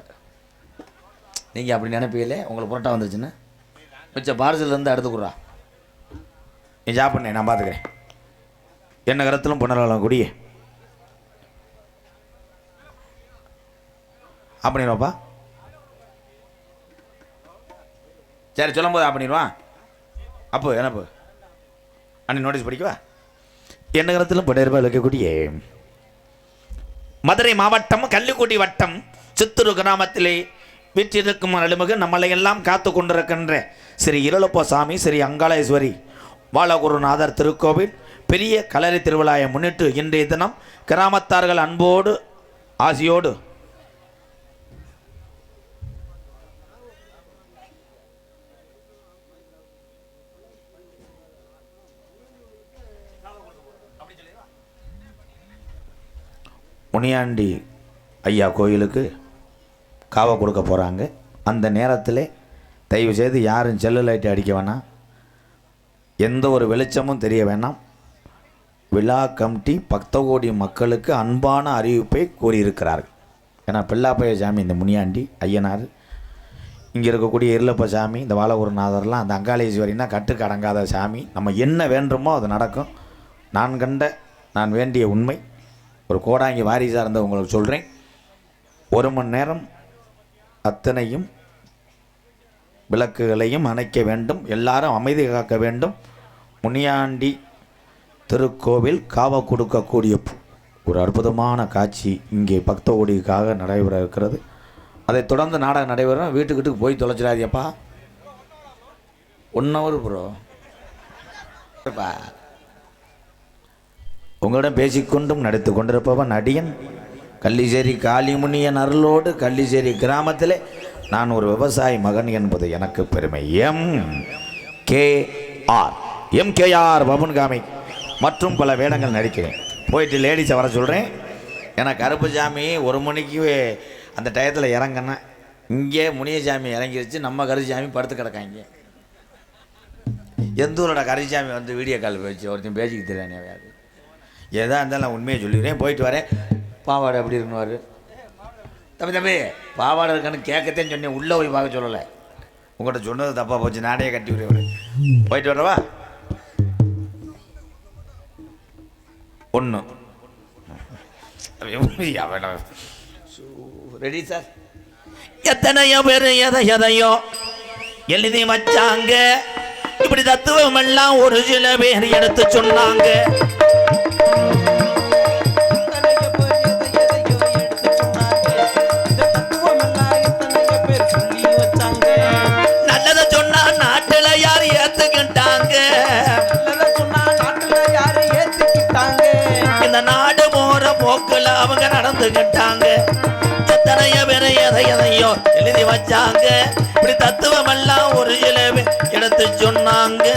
நீங்கள் அப்படி நினைப்பீங்களே, உங்களுக்கு புரோட்டா வந்துருச்சுன்னா மிச்ச பார்சல்லேருந்து எடுத்துக்குறா, நீ சாப்பிட்ணே, நான் பார்த்துக்கிறேன். என்ன கருத்திலும் பொண்ணலாம் கூடிய அப்படின்னுவாப்பா. சரி சொல்லும் போது பண்ணிடுவான். அப்போ என்னப்போ அன்னைக்கு நோட்டீஸ் படிக்கவா? என்ன கருத்திலும் பொண்ணு இருக்கக்கூடிய மதுரை மாவட்டம் கள்ளிக்குடி வட்டம் சித்தூர் கிராமத்திலே வீற்றிருக்கும் அருள்மிகு நம்மளை எல்லாம் காத்து கொண்டிருக்கின்ற ஸ்ரீ இருளப்ப சாமி ஸ்ரீ அங்காளேஸ்வரி பாலகுருநாதர் திருக்கோவில் பெரிய கலரி திருவிழாவை முன்னிட்டு இன்றைய தினம் கிராமத்தார்கள் அன்போடு ஆசியோடு முனியாண்டி ஐயா கோயிலுக்கு காவை கொடுக்க போகிறாங்க. அந்த நேரத்தில் தயவு செய்து யாரும் செல்லு லைட்டை அடிக்க வேணாம், எந்த ஒரு வெளிச்சமும் தெரிய வேணாம். விழா கமிட்டி பக்தகோடி மக்களுக்கு அன்பான அறிவிப்பை கூறியிருக்கிறார்கள். ஏன்னா பிள்ளாப்பைய சாமி இந்த முனியாண்டி ஐயனார் இங்கே இருக்கக்கூடிய இருளப்ப சாமி, இந்த வாழகுருநாதர்லாம், அந்த அங்காளீஸ்வரின்னா கட்டுக்கு அடங்காத சாமி. நம்ம என்ன வேண்டுமோ அது நடக்கும். நான் வேண்டிய உண்மை. ஒரு கோடாங்கி வாரிசாக இருந்த உங்களுக்கு சொல்கிறேன். 1 மணி நேரம் அத்தனையும் விளக்குகளையும் அணைக்க வேண்டும். எல்லாரும் அமைதி காக்க வேண்டும். முனியாண்டி திருக்கோவில் காவ கொடுக்கக்கூடிய ஒரு அற்புதமான காட்சி இங்கே பக்த கோடிக்காக நடைபெற இருக்கிறது. அதை தொடர்ந்து நாடகம் நடைபெறும். வீட்டுக்கு போய் தொலைச்சிடாதியப்பா. 1 hour ப்ரோ. உங்களிடம் பேசிக்கொண்டும் நடித்து கொண்டிருப்பவன் அடியன் கள்ளிச்சேரி காளிமுனியன் அருளோடு கள்ளிச்சேரி கிராமத்திலே நான் ஒரு விவசாயி மகன் என்பது எனக்கு பெருமை. எம்கேஆர் பவன்காமி மற்றும் பல வேடங்கள் நடிக்கிறேன். போயிட்டு லேடிஸை வர சொல்கிறேன். ஏன்னா கருப்புசாமி 1 மணிக்கு அந்த டயத்தில் இறங்கினா இங்கே முனியசாமி இறங்கிருச்சு. நம்ம கருசாமி படுத்து கிடக்காங்க. எந்த ஊரோட கருசாமி வந்து வீடியோ கால் வச்சு ஒருத்தன் பேசிக்கிட்டு தெரியானே. எதாக இருந்தாலும் நான் உண்மையை சொல்லிடுறேன். போயிட்டு வரேன். பாவாடை எப்படி இருக்குன்னு தம்பி பாவாடை இருக்கான்னு கேட்கத்தேன்னு சொன்னேன். உள்ளே போய் பார்க்க சொல்லலை. உங்கள்கிட்ட சொன்னது தப்பாக போச்சு. நானே கட்டி விடுவேன். போயிட்டு வரவா? 1 ரெடி சார்? எத்தனையோ பேர் எதையோ எழுதி வச்சாங்க. இப்படி தத்துவம் எல்லாம் ஒரு சில பேர் எடுத்து சொன்னாங்க. நல்லதை சொன்னா நாட்டுல யாரு ஏத்துக்கிட்டாங்க. இந்த நாடு போற போக்குல அவங்க நடந்துகிட்டாங்க. எத்தனையோ பேர் எதையோ எழுதி வச்சாங்க. இப்படி தத்துவம் எல்லாம் ஒரு சில பேர் எடுத்து சொன்னாங்க.